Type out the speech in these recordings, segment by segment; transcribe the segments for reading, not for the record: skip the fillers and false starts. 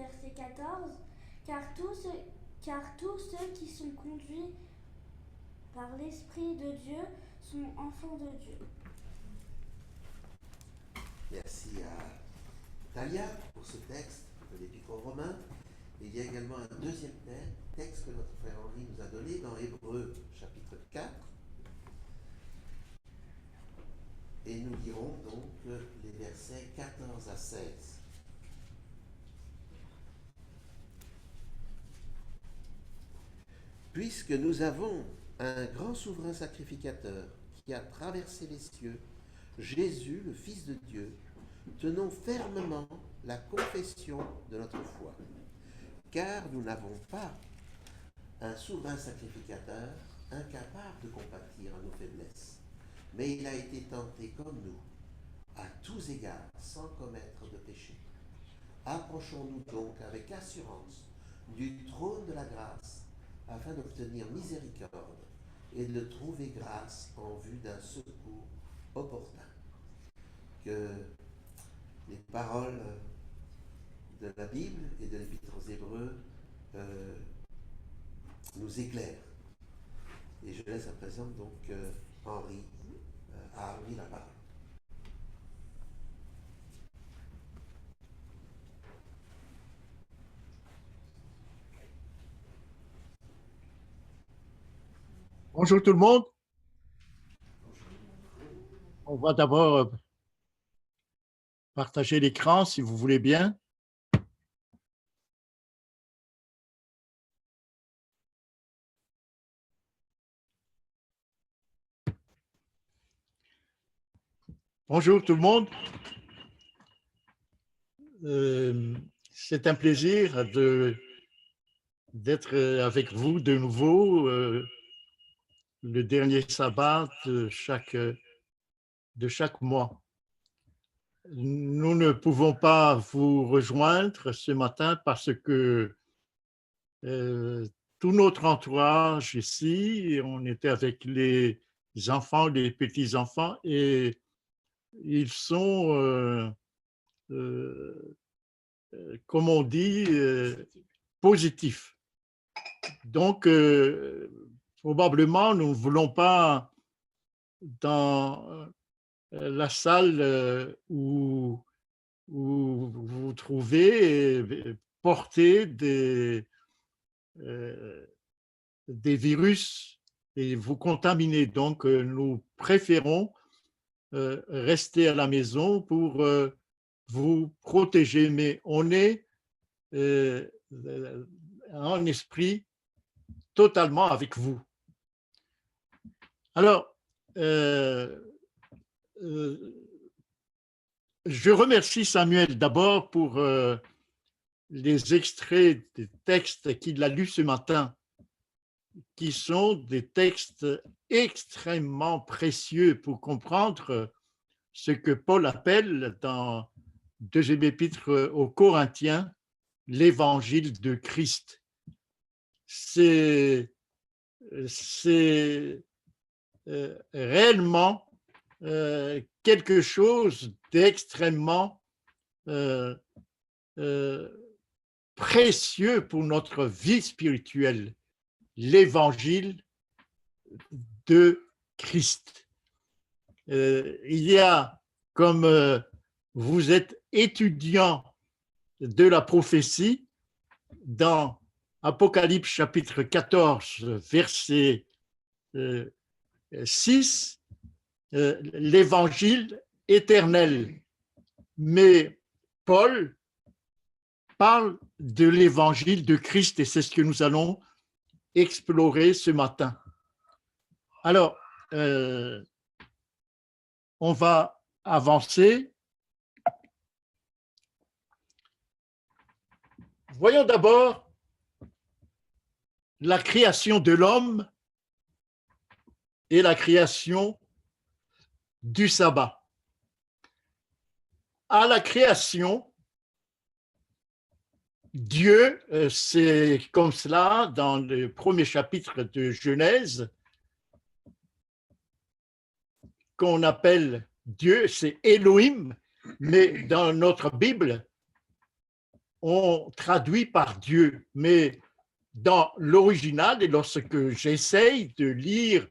verset 14, car tous ceux qui sont conduits par l'Esprit de Dieu sont enfants de Dieu. Merci à Talia pour ce texte de l'Épître aux Romains. Il y a également un deuxième texte que notre frère Henri nous a donné dans Hébreux chapitre 4. Et nous lirons donc les versets 14 à 16. Puisque nous avons un grand souverain sacrificateur qui a traversé les cieux, Jésus, le Fils de Dieu, tenons fermement la confession de notre foi. Car nous n'avons pas un souverain sacrificateur incapable de compatir à nos faiblesses, mais il a été tenté comme nous, à tous égards, sans commettre de péché. Approchons-nous donc avec assurance du trône de la grâce, afin d'obtenir miséricorde et de trouver grâce en vue d'un secours opportun. Que les paroles de la Bible et de l'Épître aux Hébreux nous éclairent. Et je laisse à présent donc Henri la parole. Bonjour tout le monde. On va d'abord partager l'écran si vous voulez bien. Bonjour tout le monde. C'est un plaisir d'être avec vous de nouveau le dernier sabbat de chaque mois. Nous ne pouvons pas vous rejoindre ce matin parce que tout notre entourage ici, on était avec les enfants, les petits-enfants, et ils sont, comme on dit, positifs. Donc, probablement, nous ne voulons pas, dans la salle où vous vous trouvez, porter des virus et vous contaminer. Donc, nous préférons rester à la maison pour vous protéger, mais on est en esprit totalement avec vous. Alors, je remercie Samuel d'abord pour les extraits des textes qu'il a lus ce matin, qui sont des textes extrêmement précieux pour comprendre ce que Paul appelle dans deuxième épître aux Corinthiens l'évangile de Christ. C'est réellement quelque chose d'extrêmement précieux pour notre vie spirituelle, l'évangile de Christ. Il y a, comme vous êtes étudiant de la prophétie, dans Apocalypse chapitre 14, verset 6, l'évangile éternel. Mais Paul parle de l'évangile de Christ et c'est ce que nous allons explorer ce matin. Alors, on va avancer. Voyons d'abord la création de l'homme et la création du sabbat. À la création, Dieu, c'est comme cela dans le premier chapitre de Genèse, qu'on appelle Dieu, c'est Elohim, mais dans notre Bible, on traduit par Dieu, mais dans l'original, et lorsque j'essaye de lire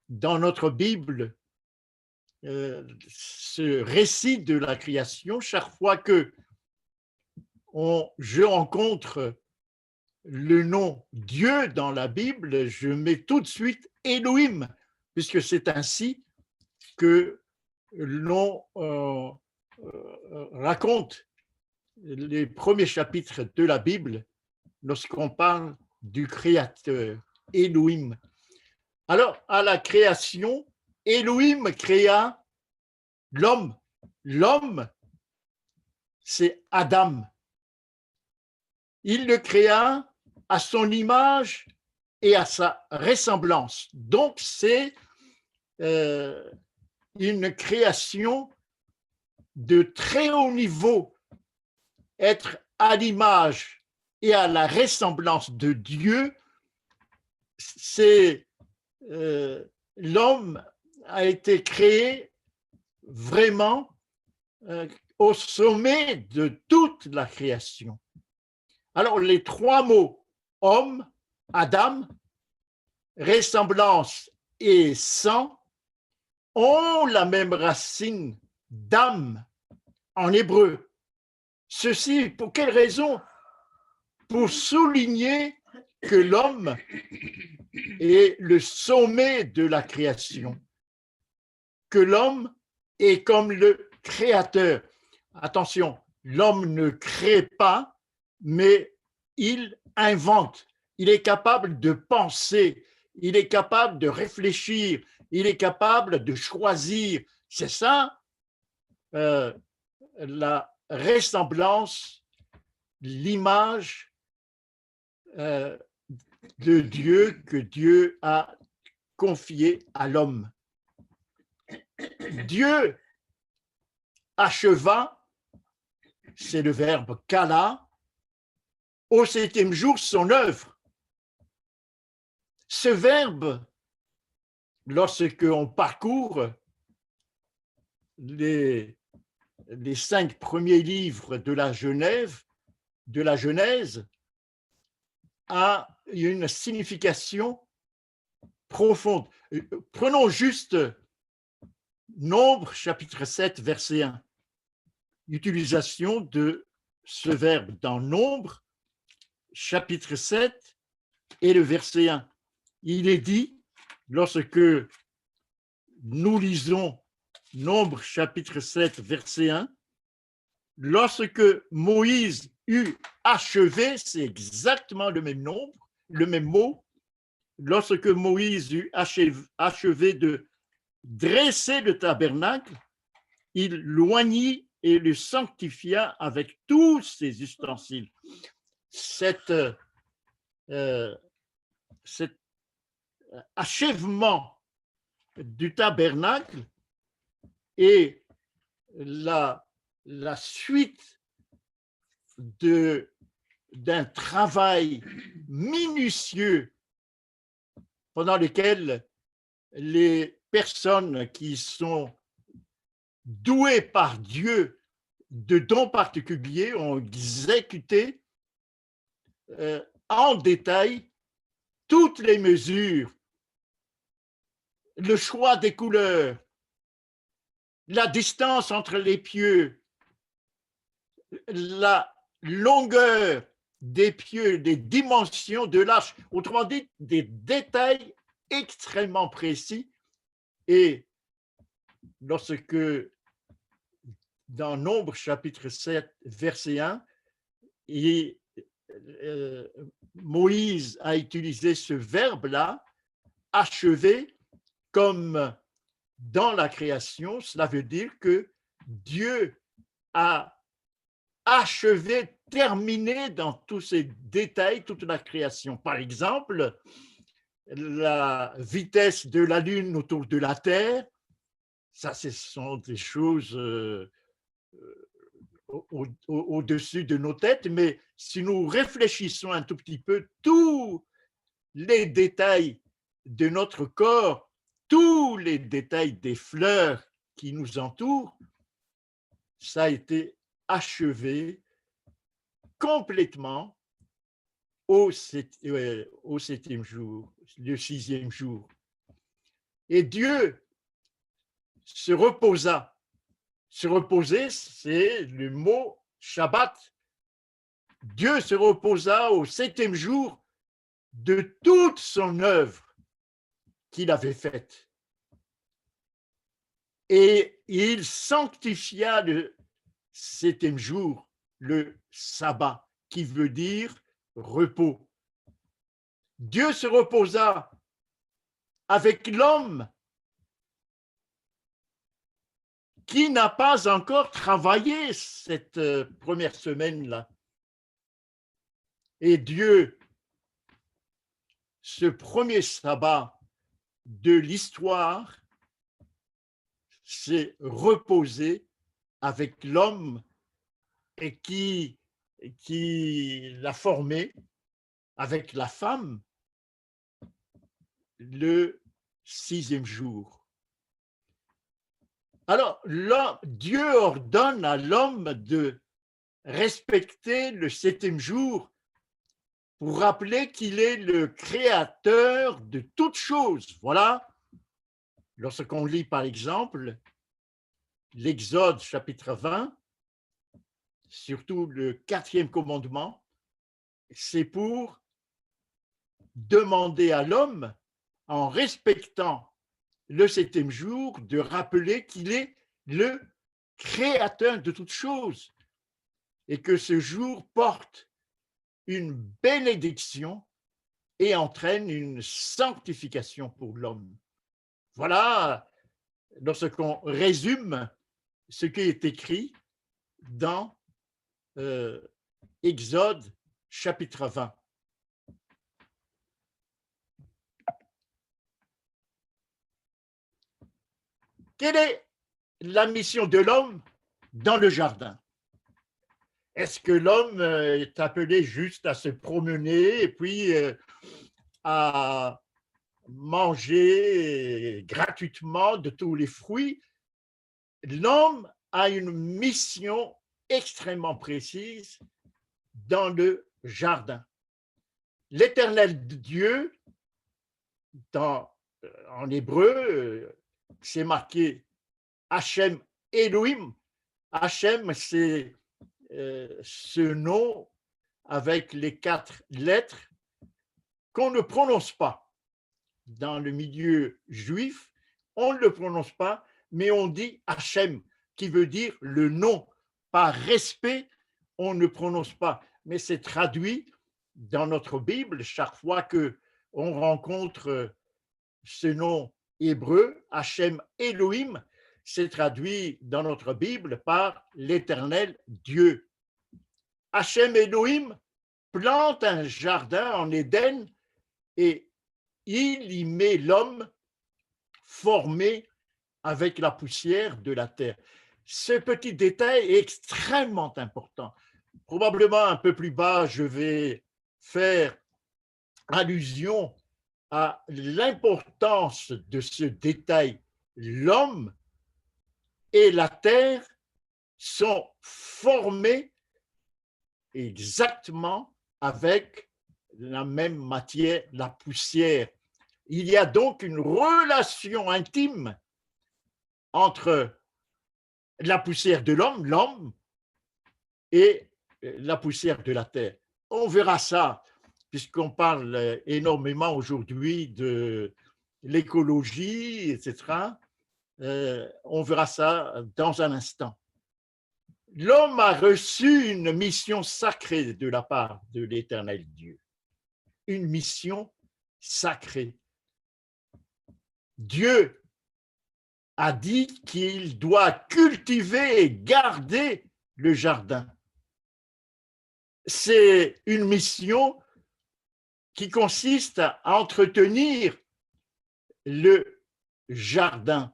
dans notre Bible ce récit de la création, chaque fois que je rencontre le nom Dieu dans la Bible, je mets tout de suite Elohim, puisque c'est ainsi que l'on raconte les premiers chapitres de la Bible lorsqu'on parle du Créateur, Elohim. Alors, à la création, Elohim créa l'homme. L'homme, c'est Adam. Il le créa à son image et à sa ressemblance. Donc, c'est une création de très haut niveau. Être à l'image et à la ressemblance de Dieu, c'est l'homme a été créé vraiment au sommet de toute la création. Alors, les trois mots, homme, Adam, ressemblance et sang, ont la même racine d'âme en hébreu. Ceci, pour quelle raison? Pour souligner que l'homme est le sommet de la création, que l'homme est comme le créateur. Attention, l'homme ne crée pas, mais il invente. Il est capable de penser, il est capable de réfléchir, il est capable de choisir. C'est ça, la ressemblance, l'image de Dieu que Dieu a confiée à l'homme. Dieu acheva, c'est le verbe kala, au septième jour son œuvre. Ce verbe, lorsque on parcourt les 5 premiers livres de la Genèse, a une signification profonde. Prenons juste Nombre, chapitre 7, verset 1. Utilisation de ce verbe dans Nombre, chapitre 7 et le verset 1. Il est dit, lorsque nous lisons Nombre, chapitre 7, verset 1, lorsque Moïse eut achevé, c'est exactement le même nombre, le même mot, lorsque Moïse eut achevé de dresser le tabernacle, il l'oignit et le sanctifia avec tous ses ustensiles. Cet achèvement du tabernacle est la suite d'un travail minutieux pendant lequel les personnes qui sont douées par Dieu de dons particuliers ont exécuté en détail toutes les mesures, le choix des couleurs, la distance entre les pieux, la longueur des pieux, des dimensions de l'arche, autrement dit, des détails extrêmement précis. Et lorsque, dans Nombre, chapitre 7, verset 1, Moïse a utilisé ce verbe-là, achever, comme dans la création, cela veut dire que Dieu a achevé, terminé dans tous ces détails, toute la création. Par exemple, la vitesse de la Lune autour de la Terre, ça, ce sont des choses au-dessus de nos têtes, mais si nous réfléchissons un tout petit peu, tous les détails de notre corps, tous les détails des fleurs qui nous entourent, ça a été achevé complètement au septième jour, le sixième jour. Et Dieu se reposa. Se reposer, c'est le mot Shabbat. Dieu se reposa au septième jour de toute son œuvre qu'il avait faite. Et il sanctifia le septième jour, le sabbat, qui veut dire repos. Dieu se reposa avec l'homme qui n'a pas encore travaillé cette première semaine-là. Et Dieu, ce premier sabbat de l'histoire, s'est reposé avec l'homme et qui l'a formé avec la femme le sixième jour. Alors, là, Dieu ordonne à l'homme de respecter le septième jour pour rappeler qu'il est le créateur de toutes choses. Voilà, lorsqu'on lit par exemple l'Exode chapitre 20, surtout le 4e commandement, c'est pour demander à l'homme, en respectant le septième jour, de rappeler qu'il est le créateur de toutes choses et que ce jour porte une bénédiction et entraîne une sanctification pour l'homme. Voilà, lorsqu'on résume ce qui est écrit dans Exode chapitre 20. Quelle est la mission de l'homme dans le jardin? Est-ce que l'homme est appelé juste à se promener et puis à manger gratuitement de tous les fruits? L'homme a une mission extrêmement précise dans le jardin. L'Éternel Dieu, en hébreu, c'est marqué Hachem Elohim. Hachem, c'est ce nom avec les 4 lettres qu'on ne prononce pas. Dans le milieu juif, on ne le prononce pas, mais on dit Hachem, qui veut dire le nom. Par respect, on ne prononce pas, mais c'est traduit dans notre Bible chaque fois qu'on rencontre ce nom hébreu, Hachem Elohim, c'est traduit dans notre Bible par l'Éternel Dieu. Hachem Elohim plante un jardin en Éden et il y met l'homme formé avec la poussière de la terre. Ce petit détail est extrêmement important. Probablement un peu plus bas, je vais faire allusion à l'importance de ce détail. L'homme et la terre sont formés exactement avec la même matière, la poussière. Il y a donc une relation intime entre la poussière de l'homme et la poussière de la terre. On verra ça, puisqu'on parle énormément aujourd'hui de l'écologie, etc. On verra ça dans un instant. L'homme a reçu une mission sacrée de la part de l'Éternel Dieu. Une mission sacrée. Dieu a dit qu'il doit cultiver et garder le jardin. C'est une mission qui consiste à entretenir le jardin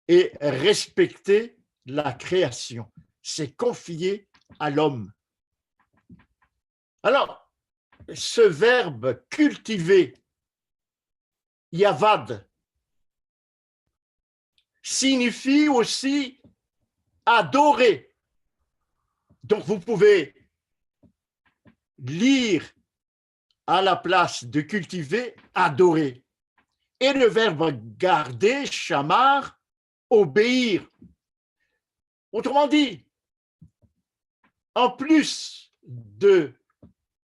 et respecter la création. C'est confié à l'homme. Alors, ce verbe cultiver, yavad, signifie aussi adorer. Donc, vous pouvez lire à la place de cultiver, adorer. Et le verbe garder, shamar, obéir. Autrement dit, en plus de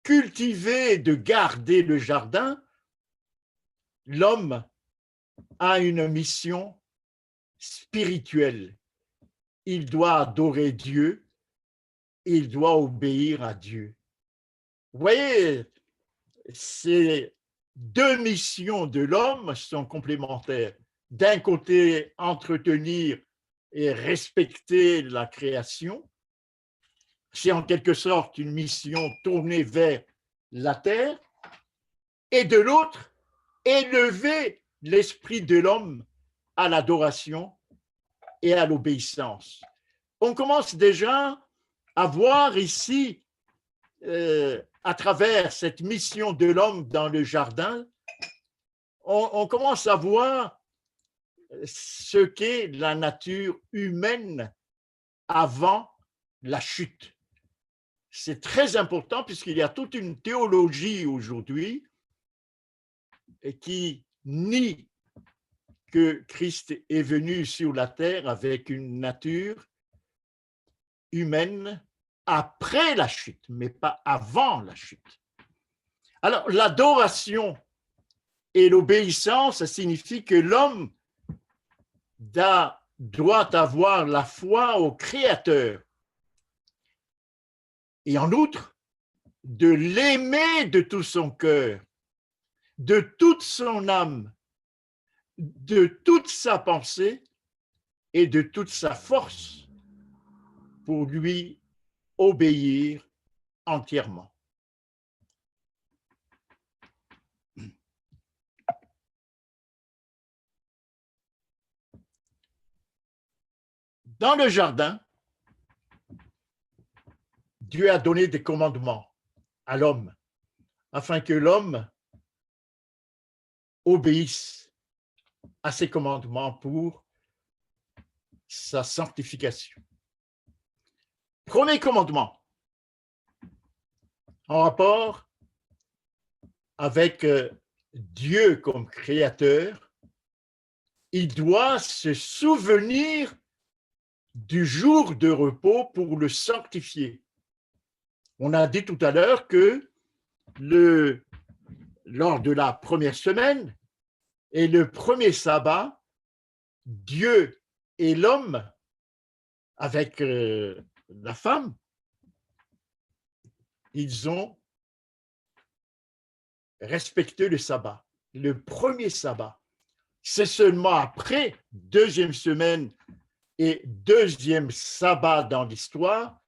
cultiver, de garder le jardin, l'homme a une mission spirituelle. Il doit adorer Dieu, il doit obéir à Dieu. Vous voyez, ces deux missions de l'homme sont complémentaires. D'un côté, entretenir et respecter la création. C'est en quelque sorte une mission tournée vers la terre. Et de l'autre, élever l'esprit de l'homme à l'adoration et à l'obéissance. On commence déjà à voir ici, à travers cette mission de l'homme dans le jardin, on commence à voir ce qu'est la nature humaine avant la chute. C'est très important puisqu'il y a toute une théologie aujourd'hui qui nie que Christ est venu sur la terre avec une nature humaine après la chute, mais pas avant la chute. Alors, l'adoration et l'obéissance, ça signifie que l'homme doit avoir la foi au Créateur et en outre, de l'aimer de tout son cœur, de toute son âme, de toute sa pensée et de toute sa force pour lui obéir entièrement. Dans le jardin, Dieu a donné des commandements à l'homme afin que l'homme obéisse à ces commandements pour sa sanctification. Premier commandement, en rapport avec Dieu comme créateur, il doit se souvenir du jour de repos pour le sanctifier. On a dit tout à l'heure que lors de la première semaine et le premier sabbat, Dieu et l'homme, avec la femme, ils ont respecté le sabbat, le premier sabbat. C'est seulement après, deuxième semaine et deuxième sabbat dans l'histoire,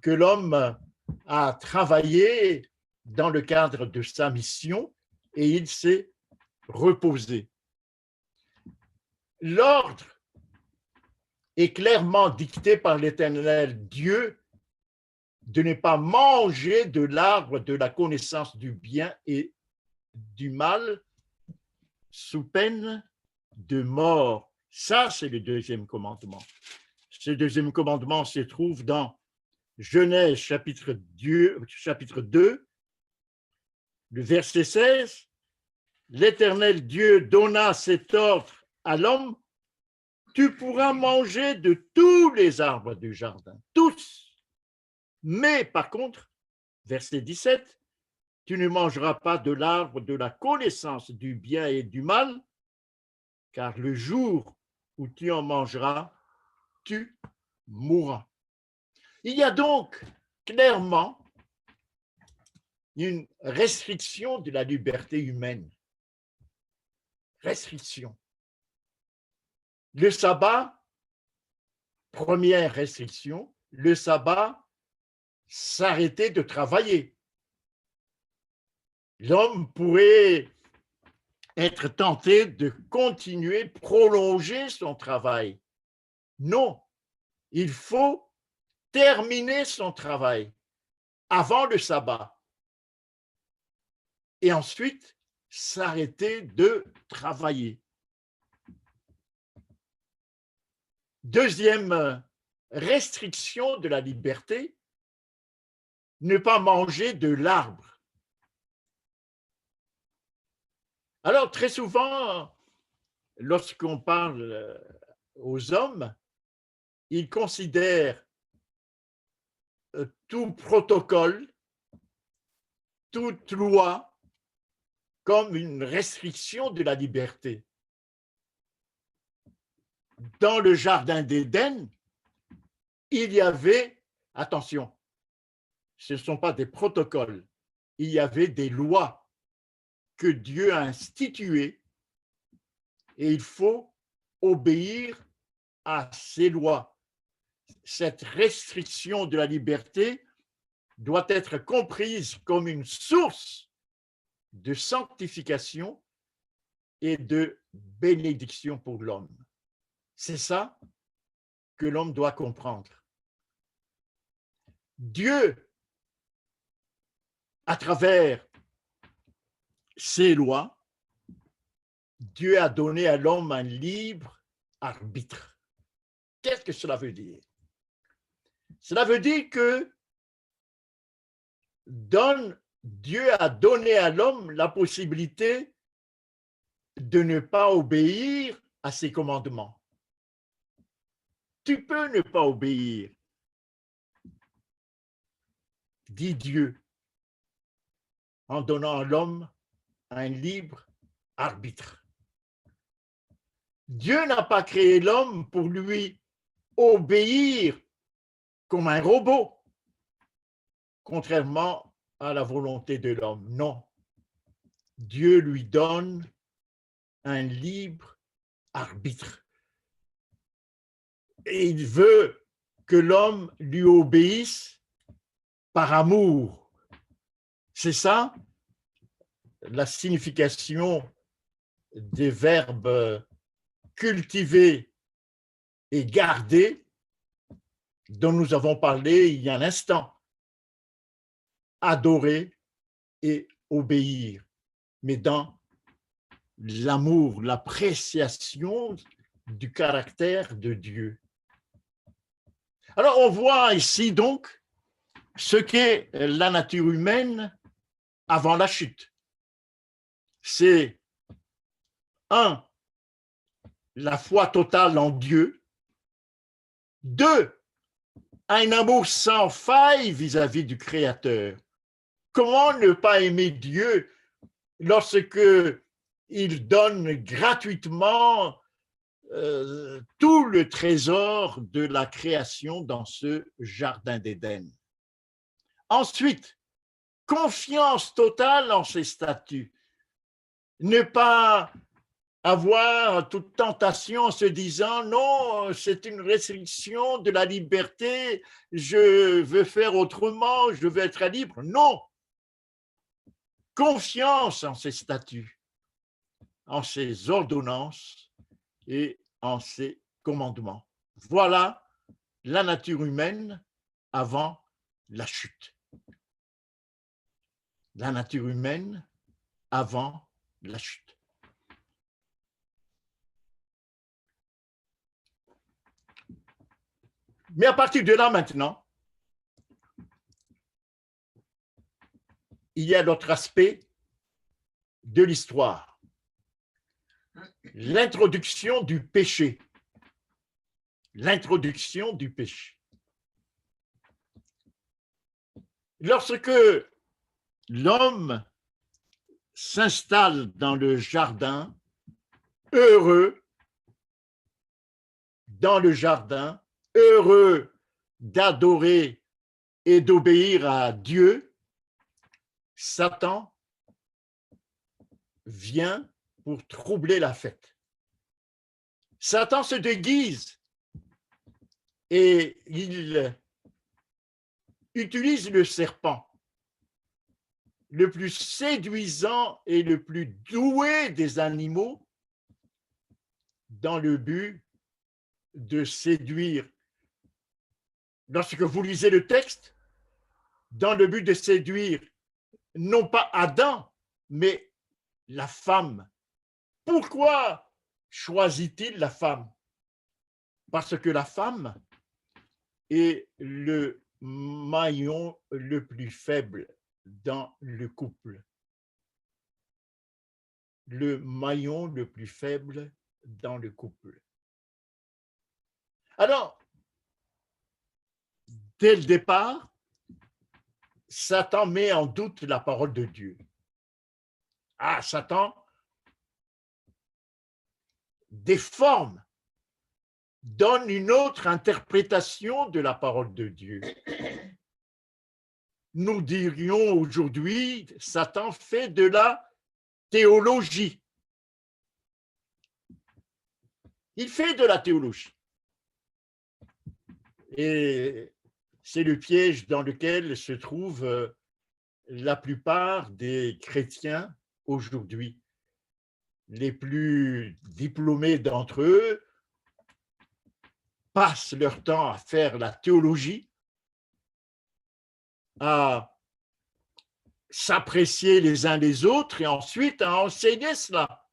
que l'homme a travaillé dans le cadre de sa mission et il s'est reposé. L'ordre est clairement dicté par l'Éternel Dieu de ne pas manger de l'arbre de la connaissance du bien et du mal sous peine de mort. Ça, c'est le deuxième commandement. Ce deuxième commandement se trouve dans Genèse chapitre 2, le verset 16. L'Éternel Dieu donna cet ordre à l'homme: tu pourras manger de tous les arbres du jardin, tous. Mais par contre, verset 17, tu ne mangeras pas de l'arbre de la connaissance du bien et du mal, car le jour où tu en mangeras, tu mourras. Il y a donc clairement une restriction de la liberté humaine. Restriction. Le sabbat, première restriction, le sabbat, s'arrêter de travailler. L'homme pourrait être tenté de continuer, prolonger son travail. Non, il faut terminer son travail avant le sabbat et ensuite s'arrêter de travailler. Deuxième restriction de la liberté, ne pas manger de l'arbre. Alors, très souvent, lorsqu'on parle aux hommes, ils considèrent tout protocole, toute loi comme une restriction de la liberté. Dans le jardin d'Éden, il y avait, attention, ce ne sont pas des protocoles, il y avait des lois que Dieu a instituées et il faut obéir à ces lois. Cette restriction de la liberté doit être comprise comme une source de sanctification et de bénédiction pour l'homme. C'est ça que l'homme doit comprendre. Dieu, à travers ses lois, Dieu a donné à l'homme un libre arbitre. Qu'est-ce que cela veut dire? Cela veut dire que Dieu a donné à l'homme la possibilité de ne pas obéir à ses commandements. Tu peux ne pas obéir, dit Dieu, en donnant à l'homme un libre arbitre. Dieu n'a pas créé l'homme pour lui obéir comme un robot, contrairement à la volonté de l'homme. Non, Dieu lui donne un libre arbitre. Et il veut que l'homme lui obéisse par amour. C'est ça la signification des verbes cultiver et garder dont nous avons parlé il y a un instant. Adorer et obéir, mais dans l'amour, l'appréciation du caractère de Dieu. Alors, on voit ici donc ce qu'est la nature humaine avant la chute. C'est la foi totale en Dieu. 2, un amour sans faille vis-à-vis du Créateur. Comment ne pas aimer Dieu lorsque il donne gratuitement tout le trésor de la création dans ce jardin d'Éden? Ensuite, confiance totale en ses statuts. Ne pas avoir toute tentation en se disant non, c'est une restriction de la liberté, je veux faire autrement, je veux être libre. Non. Confiance en ses statuts, en ses ordonnances et en ses commandements. Voilà la nature humaine avant la chute. La nature humaine avant la chute. Mais à partir de là maintenant, il y a l'autre aspect de l'histoire. L'introduction du péché. L'introduction du péché. Lorsque l'homme s'installe dans le jardin, heureux, dans le jardin, heureux d'adorer et d'obéir à Dieu, Satan vient pour troubler la fête. Satan se déguise et il utilise le serpent, le plus séduisant et le plus doué des animaux, dans le but de séduire. Lorsque vous lisez le texte, dans le but de séduire non pas Adam, mais la femme. Pourquoi choisit-il la femme? Parce que la femme est le maillon le plus faible dans le couple. Le maillon le plus faible dans le couple. Alors, dès le départ, Satan met en doute la parole de Dieu. Ah, Satan déforme, donne une autre interprétation de la parole de Dieu. Nous dirions aujourd'hui, Satan fait de la théologie. Il fait de la théologie. Et c'est le piège dans lequel se trouvent la plupart des chrétiens aujourd'hui. Les plus diplômés d'entre eux passent leur temps à faire la théologie, à s'apprécier les uns les autres et ensuite à enseigner cela.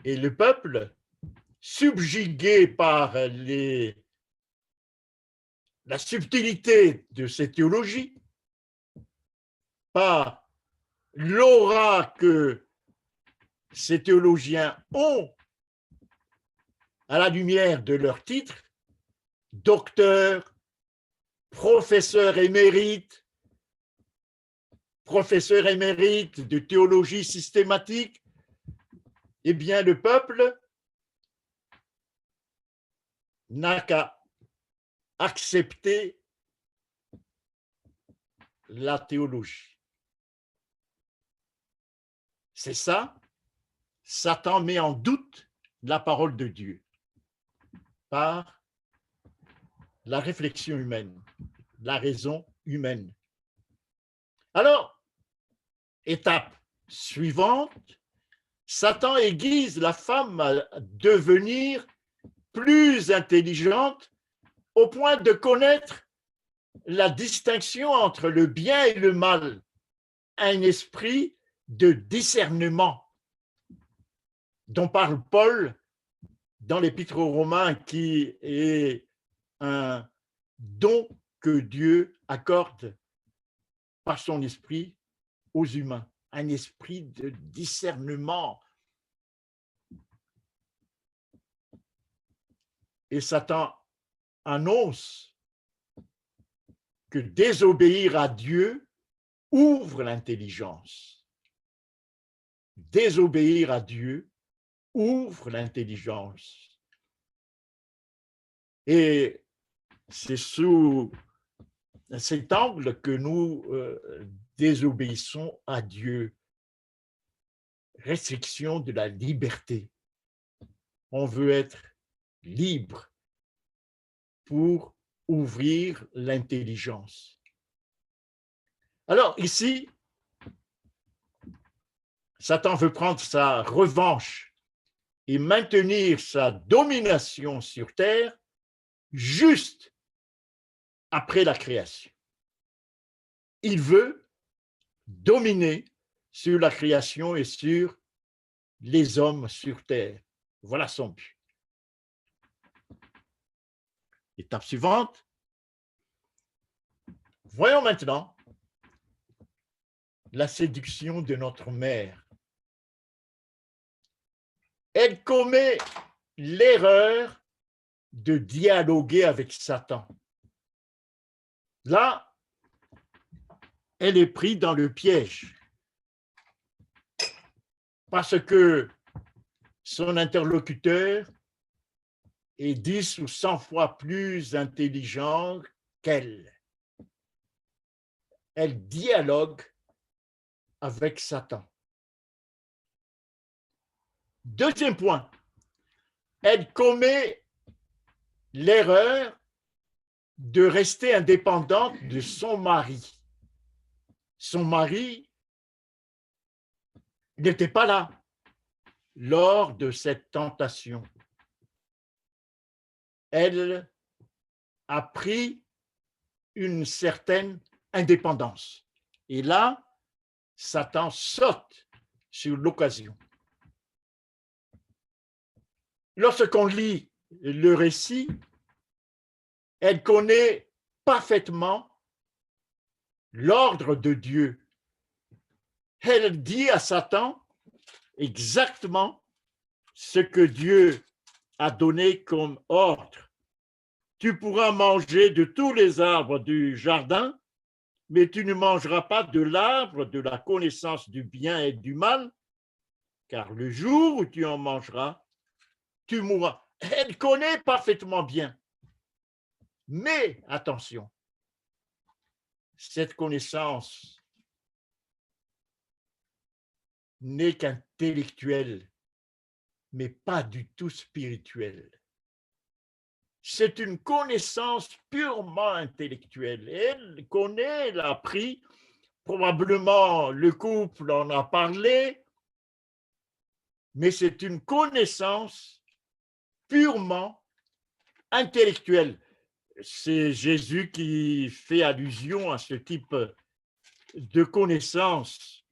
Et le peuple, subjugué par la subtilité de ces théologies, par l'aura que ces théologiens ont à la lumière de leur titre, docteur, professeur émérite de théologie systématique, eh bien le peuple n'a qu'à accepter la théologie. C'est ça, Satan met en doute la parole de Dieu par la réflexion humaine, la raison humaine. Alors, étape suivante, Satan aiguise la femme à devenir plus intelligente au point de connaître la distinction entre le bien et le mal, un esprit de discernement dont parle Paul dans l'Épître aux Romains, qui est un don que Dieu accorde par son esprit aux humains, un esprit de discernement. Et Satan annonce que désobéir à Dieu ouvre l'intelligence. Désobéir à Dieu ouvre l'intelligence. Et c'est sous cet angle que nous désobéissons à Dieu. Restriction de la liberté. On veut être libre pour ouvrir l'intelligence. Alors ici, Satan veut prendre sa revanche et maintenir sa domination sur terre juste après la création. Il veut dominer sur la création et sur les hommes sur terre. Voilà son but. Étape suivante. Voyons maintenant la séduction de notre mère. Elle commet l'erreur de dialoguer avec Satan. Là, elle est prise dans le piège parce que son interlocuteur est 10 ou 100 fois plus intelligent qu'elle. Elle dialogue avec Satan. Deuxième point, elle commet l'erreur de rester indépendante de son mari. Son mari n'était pas là lors de cette tentation. Elle a pris une certaine indépendance. Et là, Satan saute sur l'occasion. Lorsqu'on lit le récit, Elle connaît parfaitement l'ordre de Dieu. Elle dit à Satan exactement ce que Dieu a donné comme ordre. Tu pourras manger de tous les arbres du jardin, mais tu ne mangeras pas de l'arbre de la connaissance du bien et du mal, car le jour où tu en mangeras, tu mourras. Elle connaît parfaitement bien. Mais attention, cette connaissance n'est qu'intellectuelle, mais pas du tout spirituelle. C'est une connaissance purement intellectuelle. Elle connaît, elle a appris, probablement le couple en a parlé, mais c'est une connaissance purement intellectuelle. C'est Jésus qui fait allusion à ce type de connaissance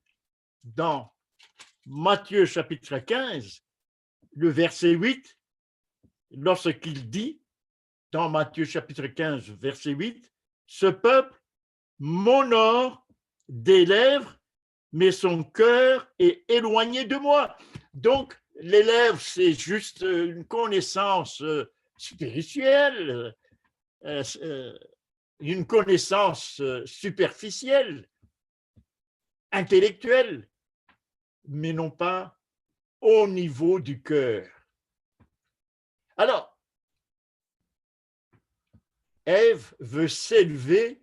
dans Matthieu chapitre 15, le verset 8, lorsqu'il dit, dans Matthieu chapitre 15, verset 8, « Ce peuple m'honore des lèvres, mais son cœur est éloigné de moi. » Donc, les lèvres, c'est juste une connaissance spirituelle, une connaissance superficielle, intellectuelle, mais non pas au niveau du cœur. Alors, Ève veut s'élever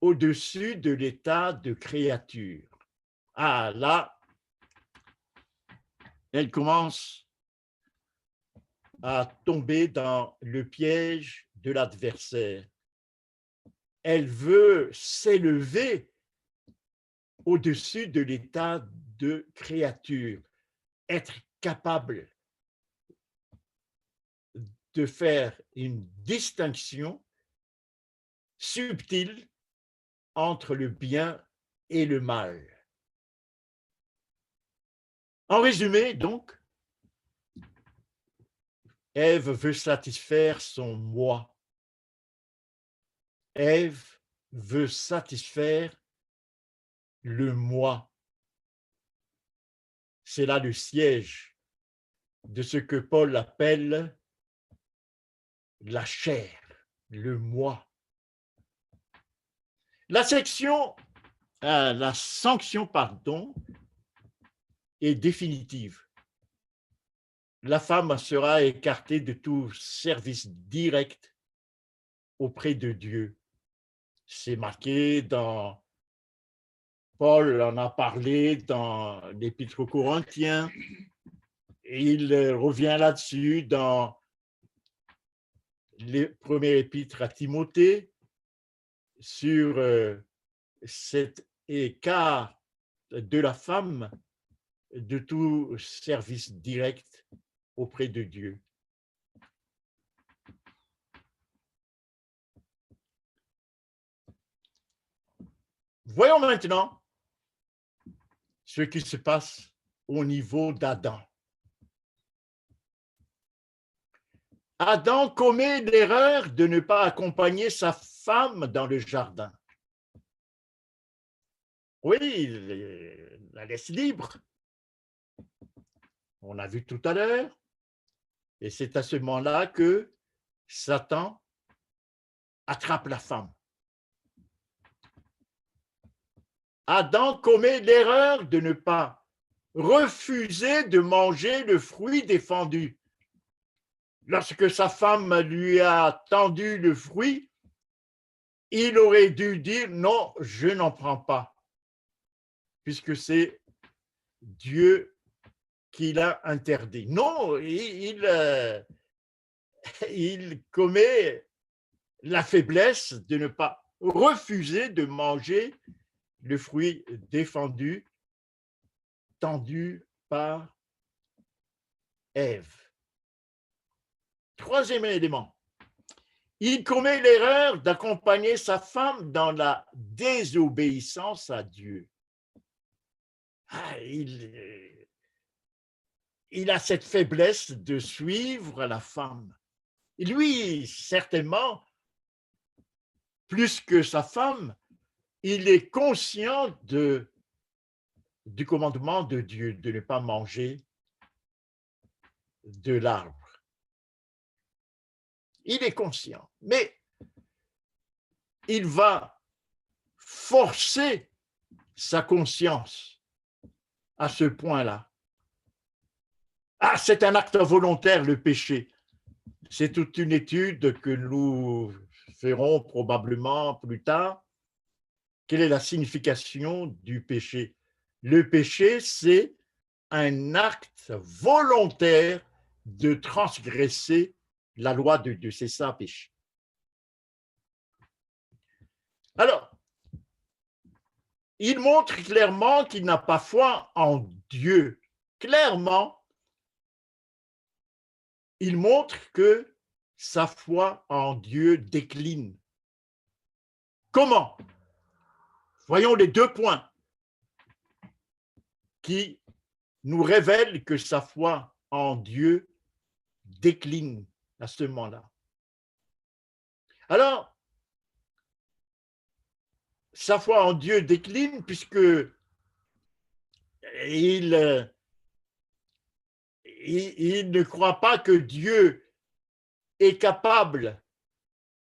au-dessus de l'état de créature. Ah, là, elle commence à tomber dans le piège de l'adversaire. Elle veut s'élever au-dessus de l'état de créature, être capable de faire une distinction subtile entre le bien et le mal. En résumé, donc, Ève veut satisfaire son moi. Ève veut satisfaire le moi. C'est là le siège de ce que Paul appelle la chair, le moi. La sanction, est définitive. La femme sera écartée de tout service direct auprès de Dieu. C'est marqué dans, Paul en a parlé dans l'Épître aux Corinthiens, et il revient là-dessus dans les premiers épîtres à Timothée, sur cet écart de la femme de tout service direct auprès de Dieu. Voyons maintenant ce qui se passe au niveau d'Adam. Adam commet l'erreur de ne pas accompagner sa femme dans le jardin. Oui, il la laisse libre. On a vu tout à l'heure. Et c'est à ce moment-là que Satan attrape la femme. Adam commet l'erreur de ne pas refuser de manger le fruit défendu. Lorsque sa femme lui a tendu le fruit, il aurait dû dire non, je n'en prends pas, puisque c'est Dieu qui l'a interdit. Non, il commet la faiblesse de ne pas refuser de manger le fruit défendu, tendu par Ève. Troisième élément, il commet l'erreur d'accompagner sa femme dans la désobéissance à Dieu. Il a cette faiblesse de suivre la femme. Lui, certainement, plus que sa femme, il est conscient du commandement de Dieu de ne pas manger de l'arbre. Il est conscient, mais il va forcer sa conscience à ce point-là. Ah, c'est un acte volontaire, le péché. C'est toute une étude que nous ferons probablement plus tard. Quelle est la signification du péché? Le péché, c'est un acte volontaire de transgresser la loi de Dieu. C'est ça, péché. Alors, il montre clairement qu'il n'a pas foi en Dieu. Clairement, il montre que sa foi en Dieu décline. Comment? Voyons les 2 points qui nous révèlent que sa foi en Dieu décline à ce moment-là. Alors, sa foi en Dieu décline puisque il ne croit pas que Dieu est capable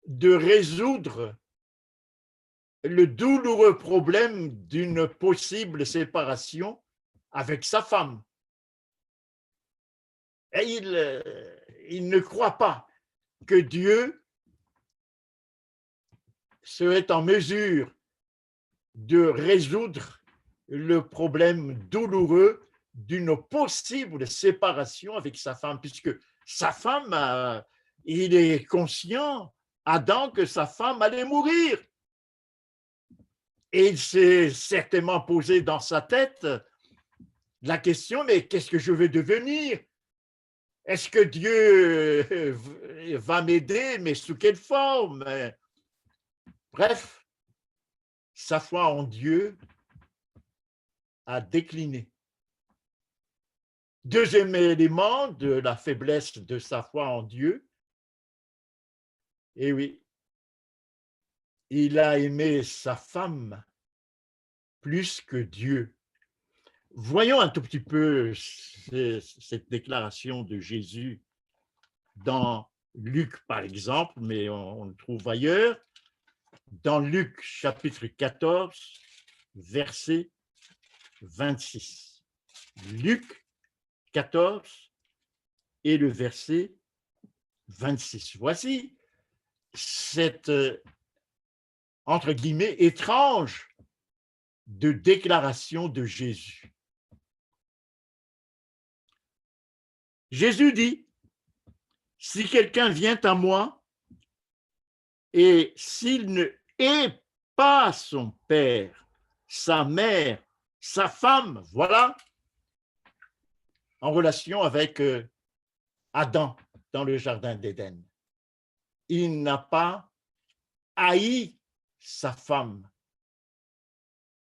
de résoudre le douloureux problème d'une possible séparation avec sa femme. Et il ne croit pas que Dieu serait en mesure de résoudre le problème douloureux d'une possible séparation avec sa femme, puisque sa femme, il est conscient, Adam, que sa femme allait mourir. Et il s'est certainement posé dans sa tête la question, mais qu'est-ce que je vais devenir? Est-ce que Dieu va m'aider, mais sous quelle forme? Bref, sa foi en Dieu a décliné. Deuxième élément de la faiblesse de sa foi en Dieu, eh oui, il a aimé sa femme plus que Dieu. Voyons un tout petit peu cette déclaration de Jésus dans Luc, par exemple, mais on le trouve ailleurs. Dans Luc, chapitre 14, verset 26. Luc 14 et le verset 26. Voici cette, entre guillemets, étrange de déclaration de Jésus. Jésus dit, si quelqu'un vient à moi et s'il ne hait pas son père, sa mère, sa femme, voilà, en relation avec Adam dans le jardin d'Éden. Il n'a pas haï sa femme.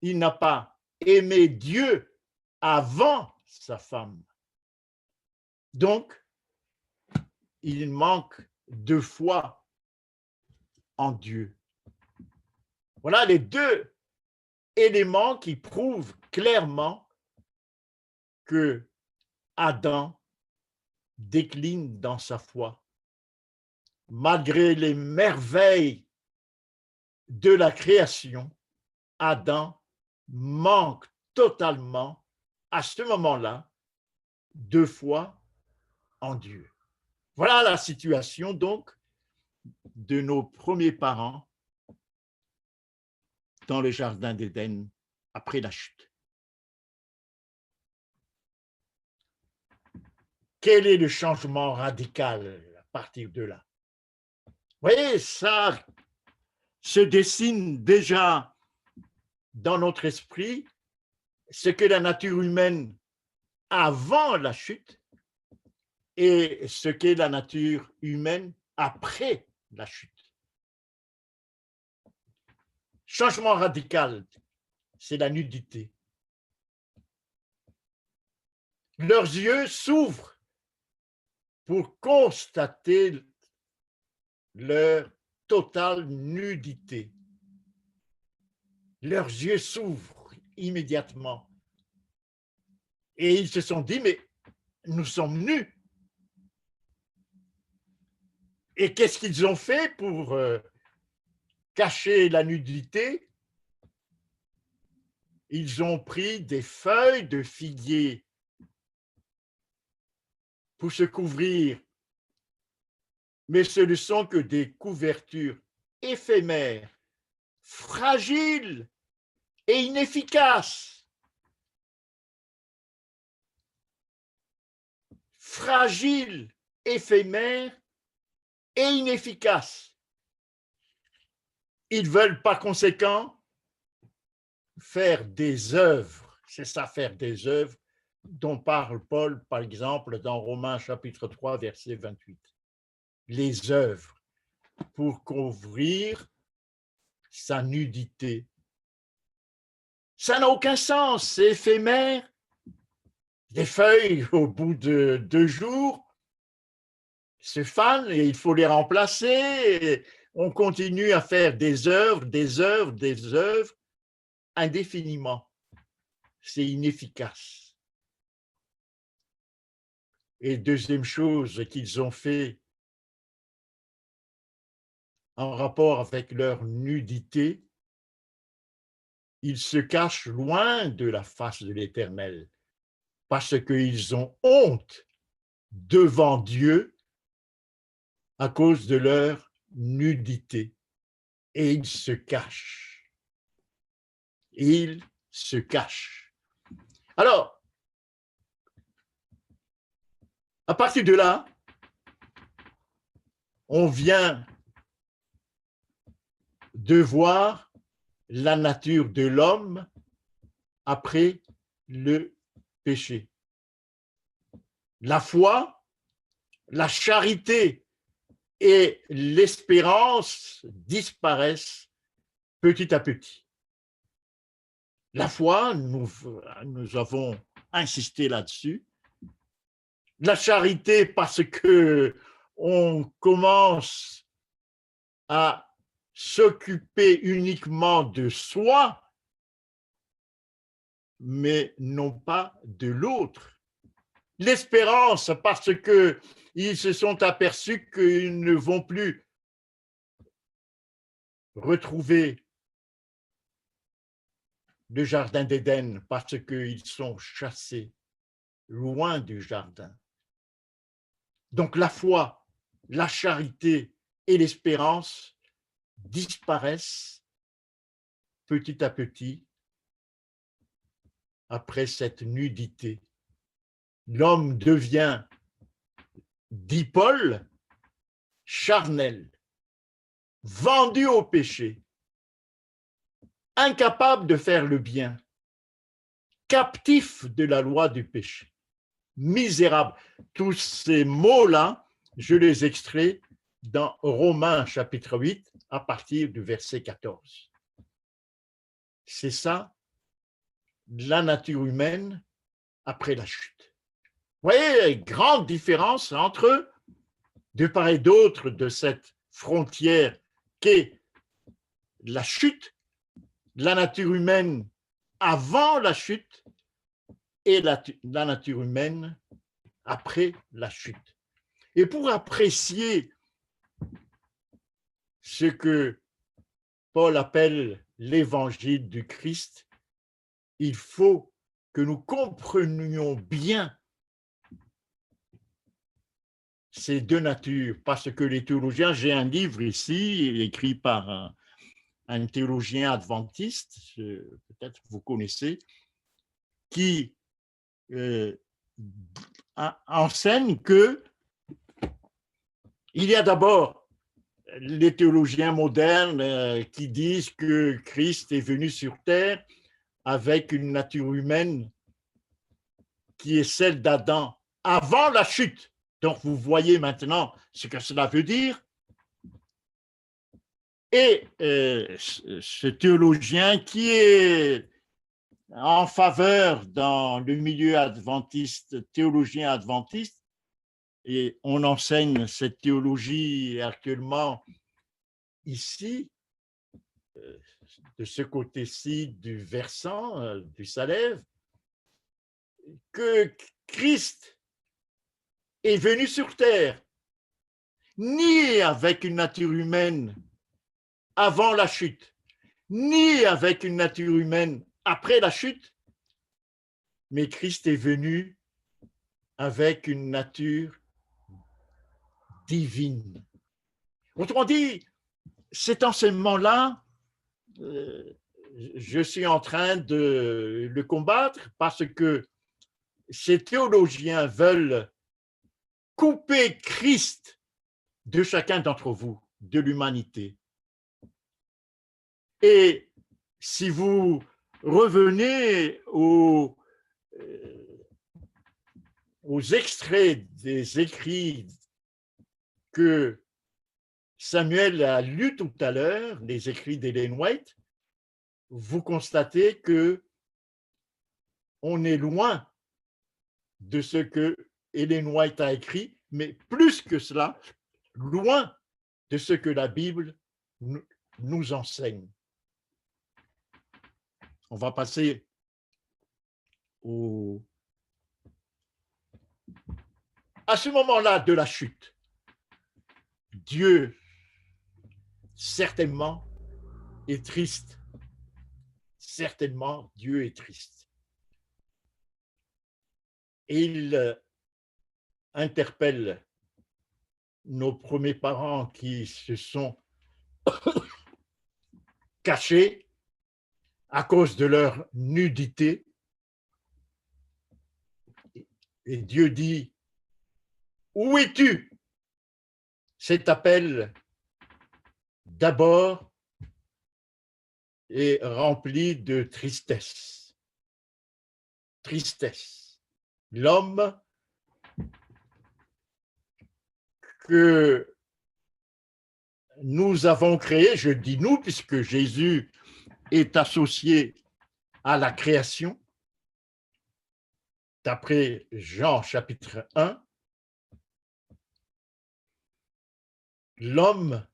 Il n'a pas aimé Dieu avant sa femme. Donc, il manque de foi en Dieu. Voilà les 2 éléments qui prouvent clairement que Adam décline dans sa foi. Malgré les merveilles de la création, Adam manque totalement, à ce moment-là, de foi en Dieu. Voilà la situation donc de nos premiers parents dans le jardin d'Éden après la chute. Quel est le changement radical à partir de là? Vous voyez, ça se dessine déjà dans notre esprit, ce que la nature humaine avant la chute et ce qu'est la nature humaine après la chute. Changement radical, c'est la nudité. Leurs yeux s'ouvrent pour constater leur totale nudité. Leurs yeux s'ouvrent immédiatement. Et ils se sont dit, mais nous sommes nus. Et qu'est-ce qu'ils ont fait pour cacher la nudité? Ils ont pris des feuilles de figuier pour se couvrir. Mais ce ne sont que des couvertures éphémères, fragiles et inefficaces. Fragiles, éphémères et inefficaces. Ils veulent par conséquent faire des œuvres. C'est ça, faire des œuvres dont parle Paul, par exemple, dans Romains chapitre 3, verset 28. Les œuvres pour couvrir sa nudité. Ça n'a aucun sens, c'est éphémère. Des feuilles, au bout de 2 jours, se fanent et il faut les remplacer. Et on continue à faire des œuvres, des œuvres, des œuvres indéfiniment. C'est inefficace. Et deuxième chose qu'ils ont fait en rapport avec leur nudité, ils se cachent loin de la face de l'Éternel parce qu'ils ont honte devant Dieu à cause de leur nudité. Et ils se cachent. Ils se cachent. Alors, à partir de là, on vient de voir la nature de l'homme après le péché. La foi, la charité et l'espérance disparaissent petit à petit. La foi, nous avons insisté là-dessus. La charité, parce que on commence à s'occuper uniquement de soi, mais non pas de l'autre. L'espérance, parce qu'ils se sont aperçus qu'ils ne vont plus retrouver le jardin d'Éden, parce qu'ils sont chassés loin du jardin. Donc la foi, la charité et l'espérance disparaissent petit à petit après cette nudité. L'homme devient, dit Paul, charnel, vendu au péché, incapable de faire le bien, captif de la loi du péché, misérable. Tous ces mots-là, je les extrais dans Romains chapitre 8 à partir du verset 14. C'est ça, la nature humaine après la chute. Vous voyez, grande différence entre de part et d'autre de cette frontière qu'est la chute, la nature humaine avant la chute et la nature humaine après la chute. Et pour apprécier ce que Paul appelle l'évangile du Christ, il faut que nous comprenions bien ces deux natures, parce que les théologiens, j'ai un livre ici, écrit par un théologien adventiste, peut-être que vous connaissez, qui enseigne que il y a d'abord les théologiens modernes qui disent que Christ est venu sur terre avec une nature humaine qui est celle d'Adam avant la chute. Donc, vous voyez maintenant ce que cela veut dire. Et ce théologien qui est en faveur dans le milieu adventiste, théologien adventiste, et on enseigne cette théologie actuellement ici, de ce côté-ci du versant du Salève, que Christ est venu sur terre, ni avec une nature humaine avant la chute, ni avec une nature humaine après la chute, mais Christ est venu avec une nature divine. Autrement dit, cet enseignement-là, je suis en train de le combattre parce que ces théologiens veulent couper Christ de chacun d'entre vous, de l'humanité. Et si vous revenez aux extraits des écrits que Samuel a lus tout à l'heure, les écrits d'Ellen White, vous constatez que on est loin de ce que Ellen White a écrit, mais plus que cela, loin de ce que la Bible nous enseigne. On va passer à ce moment-là de la chute. Dieu, certainement, est triste. Certainement, Dieu est triste. Et il interpelle nos premiers parents qui se sont cachés à cause de leur nudité. Et Dieu dit, où es-tu? Cet appel, d'abord, est rempli de tristesse. Tristesse. L'homme que nous avons créé, je dis nous, puisque Jésus est associé à la création, d'après Jean chapitre 1, l'homme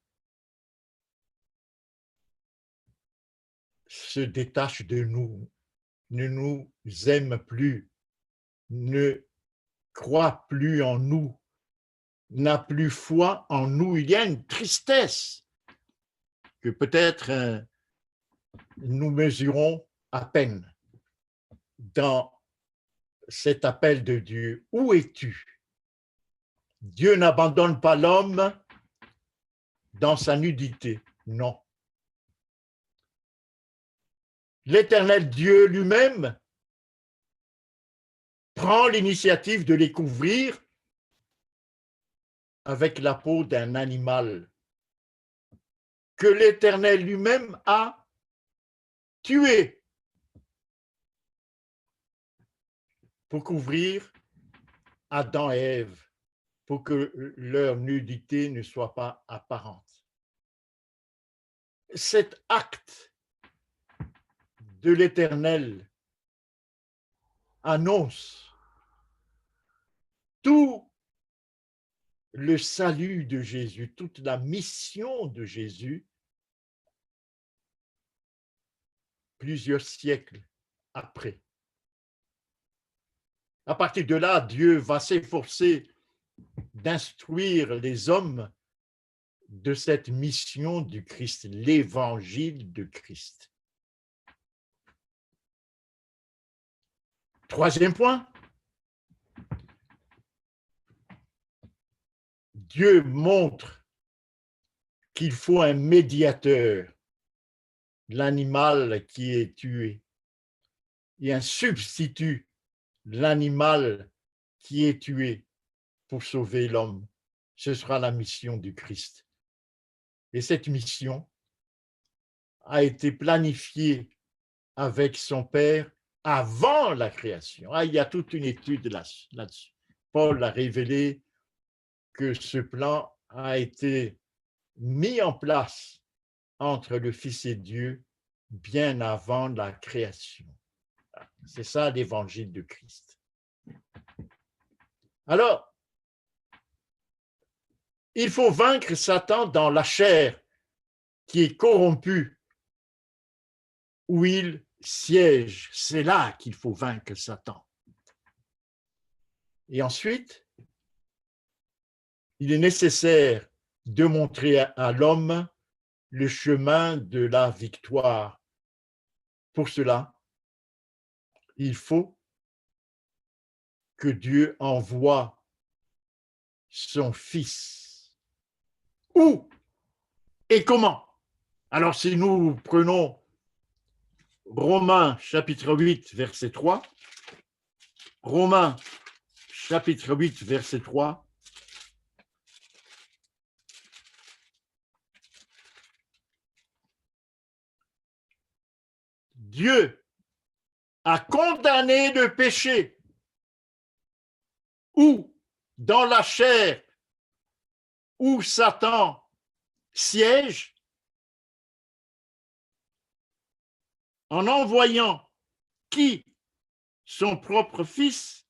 se détache de nous, ne nous aime plus, ne croit plus en nous, n'a plus foi en nous. Il y a une tristesse que peut-être nous mesurons à peine dans cet appel de Dieu. Où es-tu? Dieu n'abandonne pas l'homme dans sa nudité, non. L'Éternel Dieu lui-même prend l'initiative de les couvrir avec la peau d'un animal que l'Éternel lui-même a tué pour couvrir Adam et Ève, pour que leur nudité ne soit pas apparente. Cet acte de l'Éternel annonce tout le salut de Jésus, toute la mission de Jésus, plusieurs siècles après. À partir de là, Dieu va s'efforcer d'instruire les hommes de cette mission du Christ, l'évangile de Christ. Troisième point, Dieu montre qu'il faut un médiateur, l'animal qui est tué, et un substitut, l'animal qui est tué pour sauver l'homme. Ce sera la mission du Christ. Et cette mission a été planifiée avec son Père avant la création. Il y a toute une étude là-dessus. Paul a révélé que ce plan a été mis en place entre le Fils et Dieu bien avant la création. C'est ça l'évangile de Christ. Alors, il faut vaincre Satan dans la chair qui est corrompu, où il siège. C'est là qu'il faut vaincre Satan. Et ensuite, il est nécessaire de montrer à l'homme le chemin de la victoire. Pour cela, il faut que Dieu envoie son Fils. Où et comment? Alors, si nous prenons Romains chapitre 8, verset 3, Romains chapitre 8, verset 3, Dieu a condamné le péché où dans la chair où Satan siège en envoyant qui? Son propre fils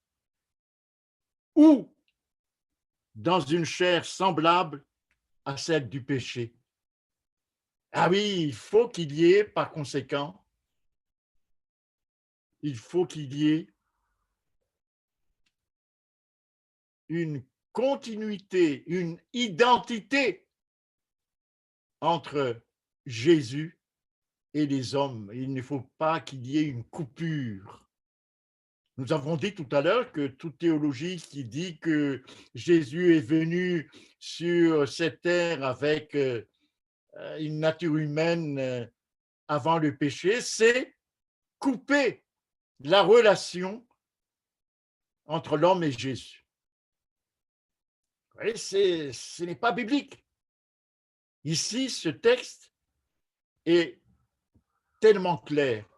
ou dans une chair semblable à celle du péché. Ah oui, il faut qu'il y ait, par conséquent, il faut qu'il y ait une continuité, une identité entre Jésus et les hommes. Il ne faut pas qu'il y ait une coupure. Nous avons dit tout à l'heure que toute théologie qui dit que Jésus est venu sur cette terre avec une nature humaine avant le péché, c'est couper la relation entre l'homme et Jésus. Et ce n'est pas biblique. Ici, ce texte est tellement clair.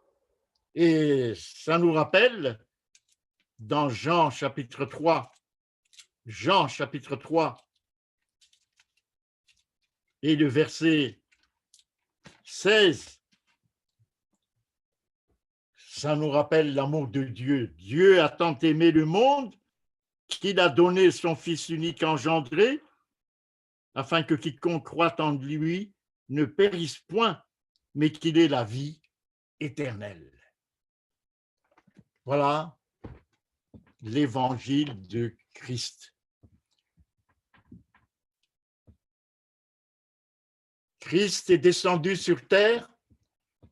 Et ça nous rappelle, dans Jean chapitre 3, et le verset 16, ça nous rappelle l'amour de Dieu. Dieu a tant aimé le monde qu'il a donné son Fils unique engendré, afin que quiconque croit en lui ne périsse point, mais qu'il ait la vie éternelle. Voilà l'évangile de Christ. Christ est descendu sur terre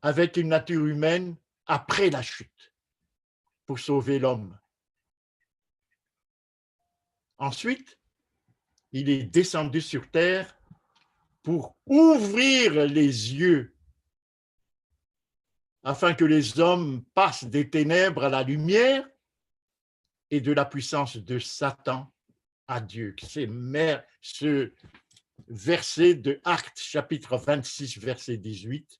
avec une nature humaine après la chute pour sauver l'homme. Ensuite, il est descendu sur terre pour ouvrir les yeux afin que les hommes passent des ténèbres à la lumière et de la puissance de Satan à Dieu. C'est ce verset de Actes chapitre 26, verset 18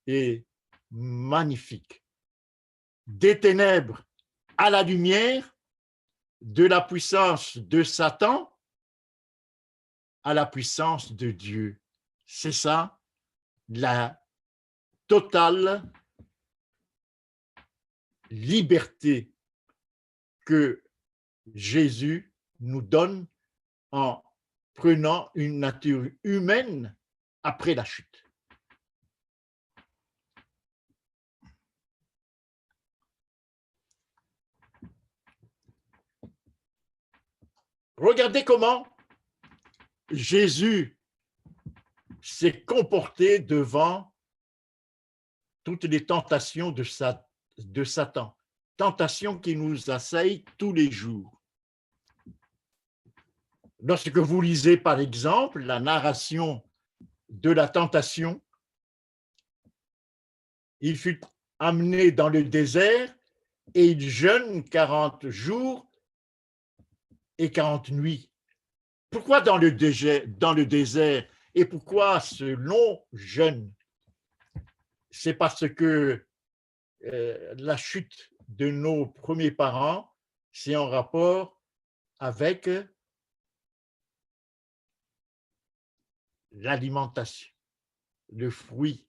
est magnifique. Des ténèbres à la lumière, de la puissance de Satan à la puissance de Dieu. C'est ça, la totale liberté que Jésus nous donne en prenant une nature humaine après la chute. Regardez comment Jésus s'est comporté devant toutes les tentations de Satan, tentations qui nous assaillent tous les jours. Lorsque vous lisez, par exemple, la narration de la tentation, il fut amené dans le désert et il jeûne 40 jours et 40 nuits. Pourquoi dans le désert et pourquoi ce long jeûne? C'est parce que la chute de nos premiers parents, c'est en rapport avec l'alimentation, le fruit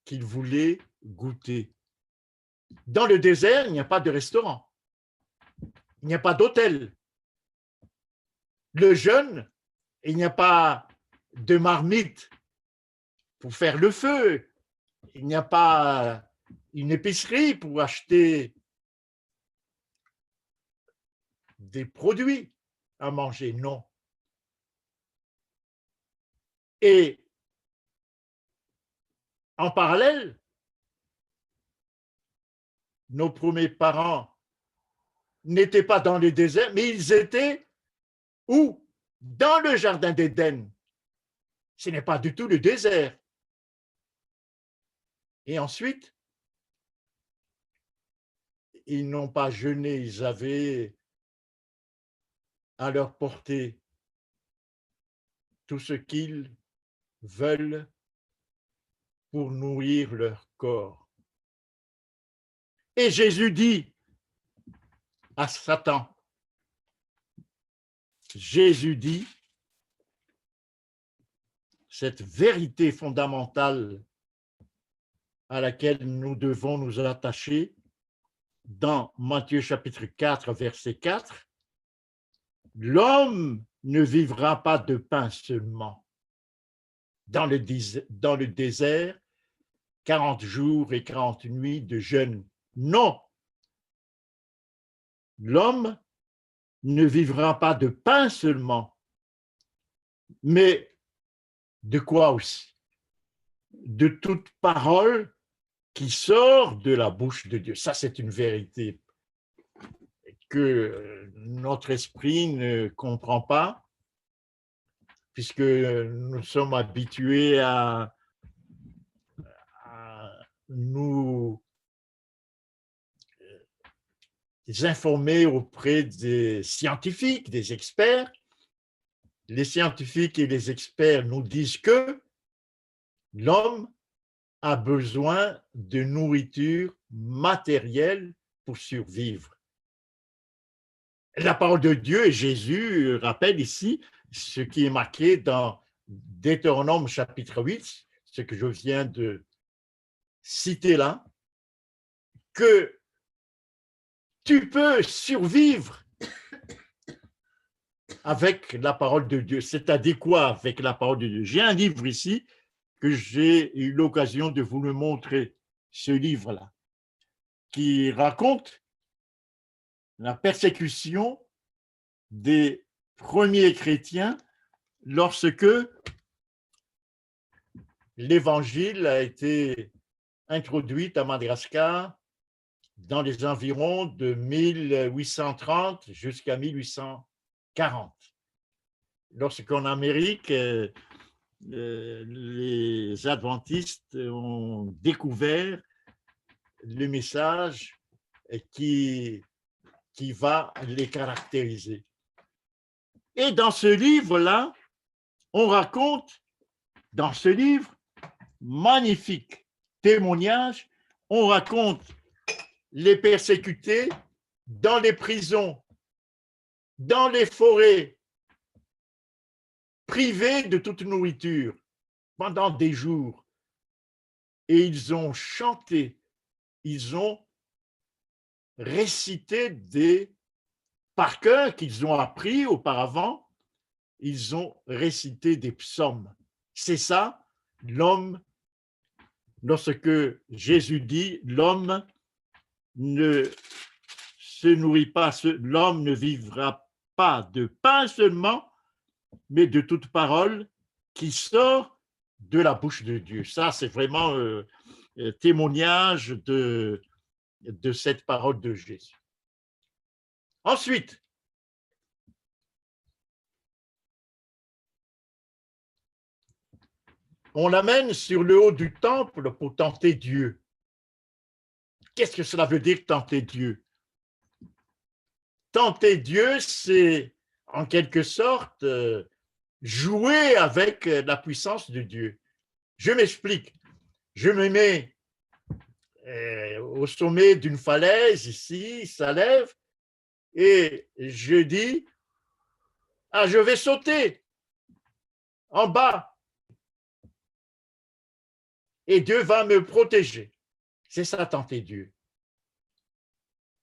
qu'ils voulaient goûter. Dans le désert, il n'y a pas de restaurant, il n'y a pas d'hôtel. Le jeûne, il n'y a pas de marmite pour faire le feu. Il n'y a pas une épicerie pour acheter des produits à manger, non. Et en parallèle, nos premiers parents n'étaient pas dans le désert, mais ils étaient où? Dans le jardin d'Éden. Ce n'est pas du tout le désert. Et ensuite, ils n'ont pas jeûné, ils avaient à leur portée tout ce qu'ils veulent pour nourrir leur corps. Et Jésus dit à Satan, Jésus dit cette vérité fondamentale à laquelle nous devons nous attacher dans Matthieu chapitre 4, verset 4, l'homme ne vivra pas de pain seulement. Dans le désert, 40 jours et 40 nuits de jeûne. Non, l'homme ne vivra pas de pain seulement, mais de quoi aussi? De toute parole qui sort de la bouche de Dieu. Ça, c'est une vérité que notre esprit ne comprend pas, puisque nous sommes habitués à nous informer auprès des scientifiques, des experts. Les scientifiques et les experts nous disent que l'homme a besoin de nourriture matérielle pour survivre. La parole de Dieu et Jésus rappelle ici ce qui est marqué dans Deutéronome chapitre 8, ce que je viens de citer là, que tu peux survivre avec la parole de Dieu. C'est adéquat avec la parole de Dieu. J'ai un livre ici que j'ai eu l'occasion de vous le montrer, ce livre-là, qui raconte la persécution des premiers chrétiens lorsque l'évangile a été introduit à Madagascar dans les environs de 1830 jusqu'à 1840. Lorsqu'en Amérique, les adventistes ont découvert le message qui va les caractériser. Et dans ce livre-là, on raconte, dans ce livre, magnifique témoignage, on raconte les persécutés dans les prisons, dans les forêts, privés de toute nourriture pendant des jours. Et ils ont chanté, ils ont récité par cœur qu'ils ont appris auparavant, ils ont récité des psaumes. C'est ça, l'homme, lorsque Jésus dit, l'homme ne se nourrit pas, l'homme ne vivra pas de pain seulement, mais de toute parole qui sort de la bouche de Dieu. Ça, c'est vraiment témoignage de cette parole de Jésus. Ensuite, on l'amène sur le haut du temple pour tenter Dieu. Qu'est-ce que cela veut dire tenter Dieu? Tenter Dieu, c'est en quelque sorte jouer avec la puissance de Dieu. Je m'explique. Je me mets au sommet d'une falaise, ici, ça lève, et je dis, je vais sauter en bas, et Dieu va me protéger. C'est ça, tenter Dieu.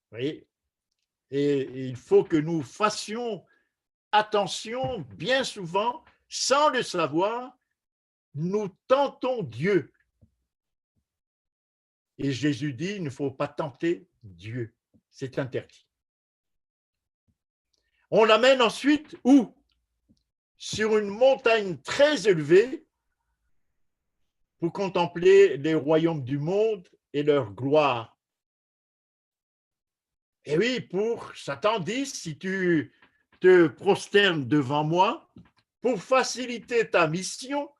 Vous voyez? Et il faut que nous fassions attention bien souvent sans le savoir, nous tentons Dieu. Et Jésus dit, il ne faut pas tenter Dieu. C'est interdit. On l'amène ensuite où? Sur une montagne très élevée pour contempler les royaumes du monde et leur gloire. Et oui, pour Satan dit, si tu te prosternes devant moi, pour faciliter ta mission,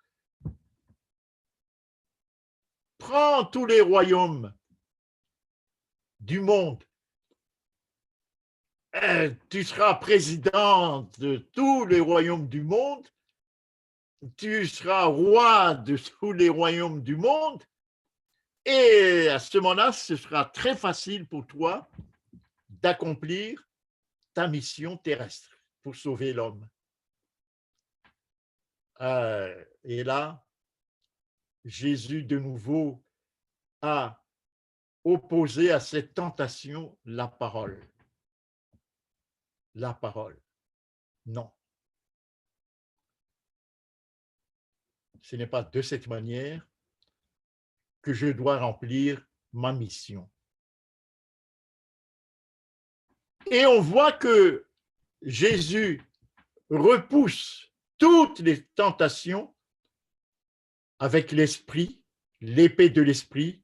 prends tous les royaumes du monde. Tu seras président de tous les royaumes du monde, tu seras roi de tous les royaumes du monde, et à ce moment-là, ce sera très facile pour toi d'accomplir ta mission terrestre pour sauver l'homme. Et là, Jésus de nouveau a opposé à cette tentation la parole. La parole. Non. Ce n'est pas de cette manière que je dois remplir ma mission. Et on voit que Jésus repousse toutes les tentations avec l'esprit, l'épée de l'esprit,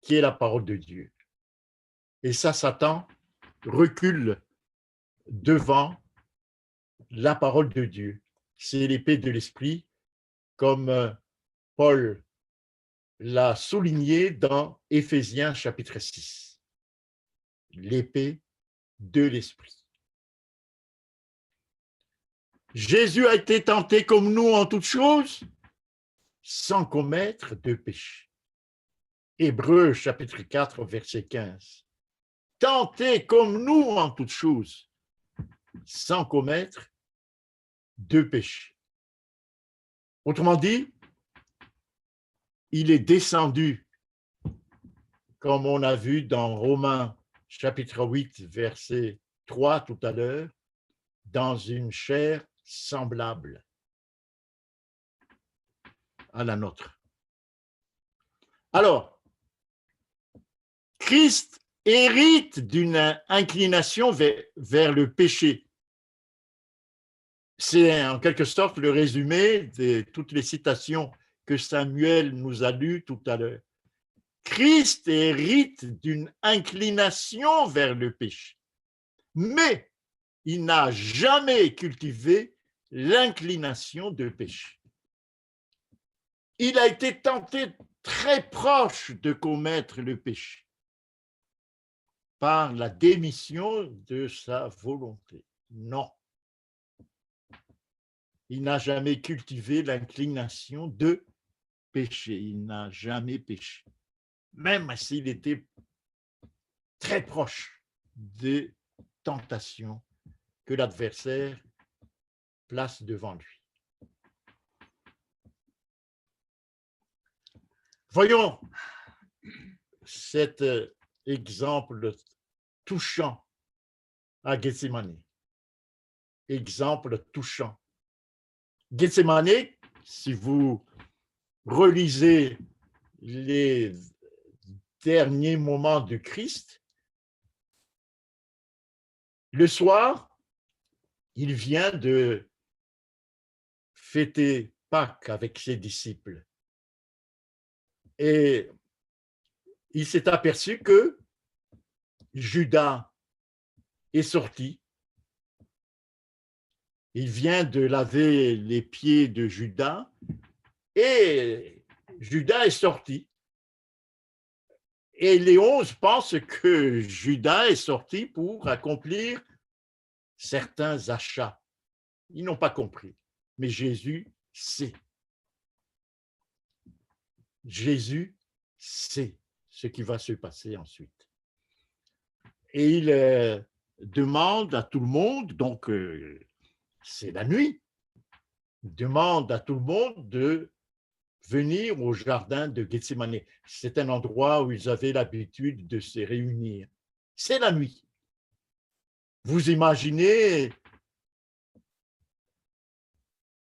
qui est la parole de Dieu. Et ça, Satan recule devant la parole de Dieu. C'est l'épée de l'esprit, comme Paul l'a souligné dans Éphésiens chapitre 6. L'épée de l'esprit. Jésus a été tenté comme nous en toutes choses, sans commettre de péché. Hébreux chapitre 4, verset 15. Tenté comme nous en toutes choses, sans commettre de péché. Autrement dit, il est descendu, comme on a vu dans Romains chapitre 8, verset 3 tout à l'heure, dans une chair semblable à la nôtre. Alors, Christ hérite d'une inclination vers le péché. C'est en quelque sorte le résumé de toutes les citations que Samuel nous a lues tout à l'heure. Christ hérite d'une inclination vers le péché, mais il n'a jamais cultivé l'inclination de péché. Il a été tenté très proche de commettre le péché par la démission de sa volonté. Non. Il n'a jamais cultivé l'inclination de péché. Il n'a jamais péché. Même s'il était très proche des tentations que l'adversaire place devant lui. Voyons cet exemple touchant à Gethsémane. Exemple touchant. Gethsémane, si vous relisez les derniers moments de Christ, le soir, il vient de fêter Pâques avec ses disciples. Et il s'est aperçu que Judas est sorti. Il vient de laver les pieds de Judas et Judas est sorti. Et les 11 pensent que Judas est sorti pour accomplir certains achats. Ils n'ont pas compris, mais Jésus sait. Jésus sait ce qui va se passer ensuite. Et il demande à tout le monde, donc c'est la nuit, il demande à tout le monde de venir au jardin de Gethsémane. C'est un endroit où ils avaient l'habitude de se réunir. C'est la nuit. Vous imaginez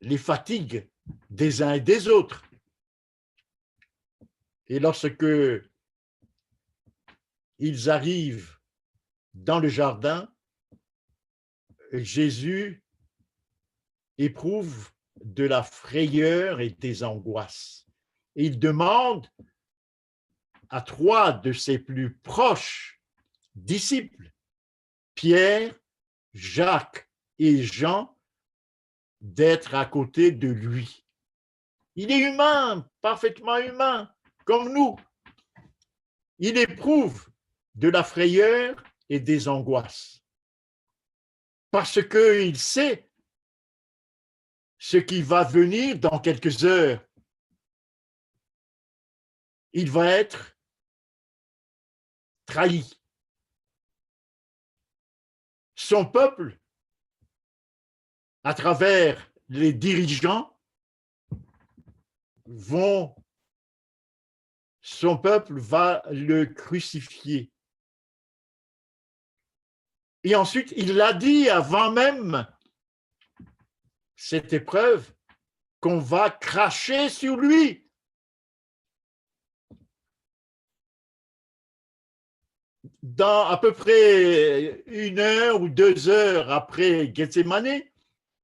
les fatigues des uns et des autres. Et lorsque ils arrivent dans le jardin, Jésus éprouve de la frayeur et des angoisses. Et il demande à 3 de ses plus proches disciples, Pierre, Jacques et Jean, d'être à côté de lui. Il est humain, parfaitement humain, comme nous. Il éprouve de la frayeur et des angoisses parce qu'il sait ce qui va venir dans quelques heures. Il va être trahi. Son peuple, à travers les dirigeants, son peuple va le crucifier. Et ensuite, il l'a dit avant même cette épreuve, qu'on va cracher sur lui. Dans à peu près 1 heure ou 2 heures après Gethsémane,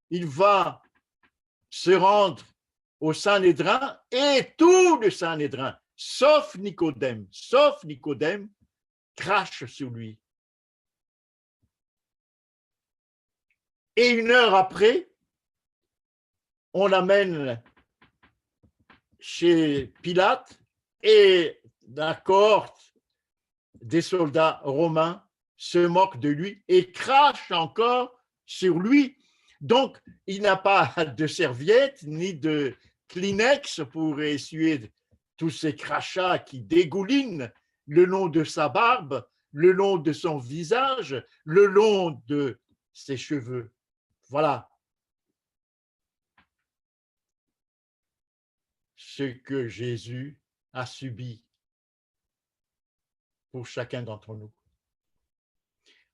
il va se rendre au Sanhédrin et tout le Sanhédrin, sauf Nicodème, crache sur lui. Et 1 heure après, on l'amène chez Pilate et la cohorte des soldats romains se moque de lui et crache encore sur lui. Donc, il n'a pas de serviette ni de Kleenex pour essuyer tous ces crachats qui dégoulinent le long de sa barbe, le long de son visage, le long de ses cheveux. Voilà ce que Jésus a subi pour chacun d'entre nous.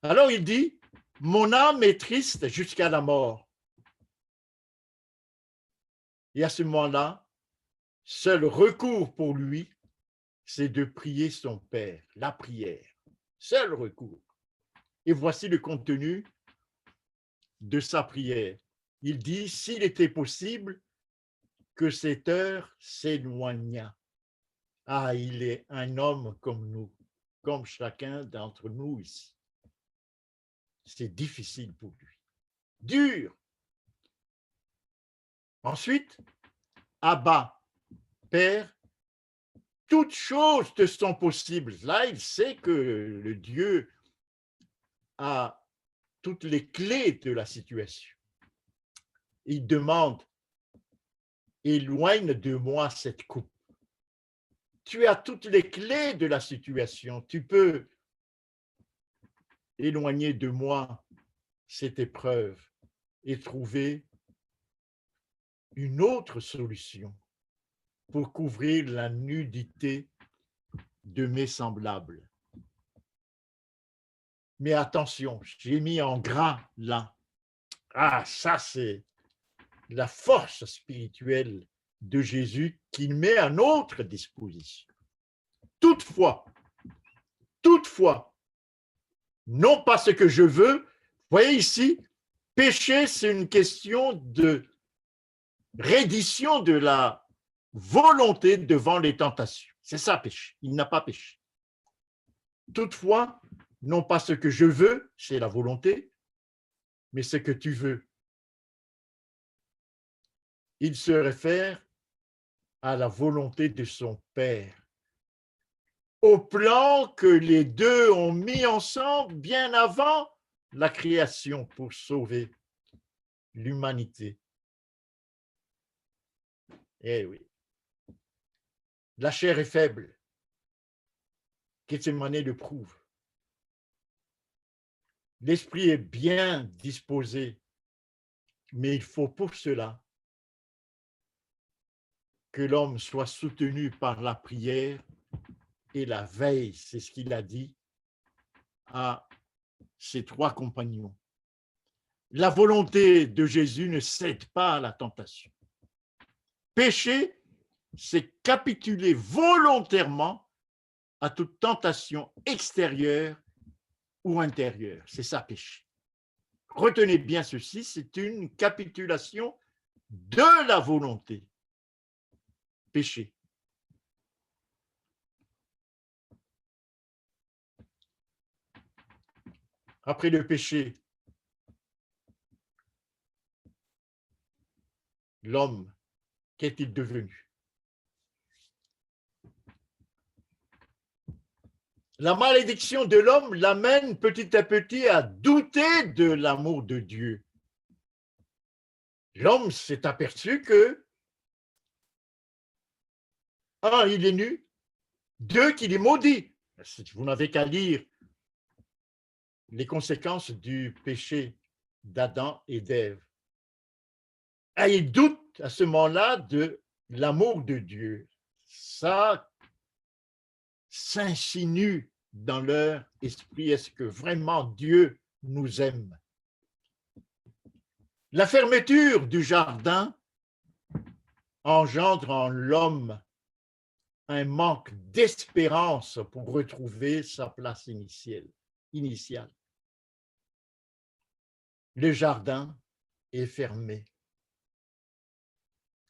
Alors il dit, mon âme est triste jusqu'à la mort. Et à ce moment-là, seul recours pour lui, c'est de prier son Père, la prière. Seul recours. Et voici le contenu de sa prière. Il dit, s'il était possible que cette heure s'éloignât. Ah, il est un homme comme nous, comme chacun d'entre nous ici. C'est difficile pour lui. Dur. Ensuite, Abba, Père, toutes choses te sont possibles. Là, il sait que le Dieu a toutes les clés de la situation. Il demande, éloigne de moi cette coupe. Tu as toutes les clés de la situation. Tu peux éloigner de moi cette épreuve et trouver une autre solution pour couvrir la nudité de mes semblables. Mais attention, j'ai mis en gras là. Ah, ça c'est la force spirituelle de Jésus qu'il met à notre disposition. Toutefois, non pas ce que je veux. Vous voyez ici, péché, c'est une question de reddition de la volonté devant les tentations. C'est ça, péché. Il n'a pas péché. Toutefois, non pas ce que je veux, c'est la volonté, mais ce que tu veux. Il se réfère à la volonté de son Père, au plan que les deux ont mis ensemble bien avant la création pour sauver l'humanité. Eh oui. La chair est faible. Gethsémane le prouve. L'esprit est bien disposé, mais il faut pour cela que l'homme soit soutenu par la prière et la veille. C'est ce qu'il a dit à ses 3 compagnons. la volonté de Jésus ne cède pas à la tentation. Pécher, c'est capituler volontairement à toute tentation extérieure ou intérieure. C'est ça, péché. Retenez bien ceci, c'est une capitulation de la volonté. Péché. Après le péché, l'homme, qu'est-il devenu? La malédiction de l'homme l'amène petit à petit à douter de l'amour de Dieu. L'homme s'est aperçu que, un, il est nu, deux, qu'il est maudit. Vous n'avez qu'à lire les conséquences du péché d'Adam et d'Ève. Et il doute à ce moment-là de l'amour de Dieu. Ça s'insinue dans leur esprit. Est-ce que vraiment Dieu nous aime? La fermeture du jardin engendre en l'homme un manque d'espérance pour retrouver sa place initiale. Le jardin est fermé.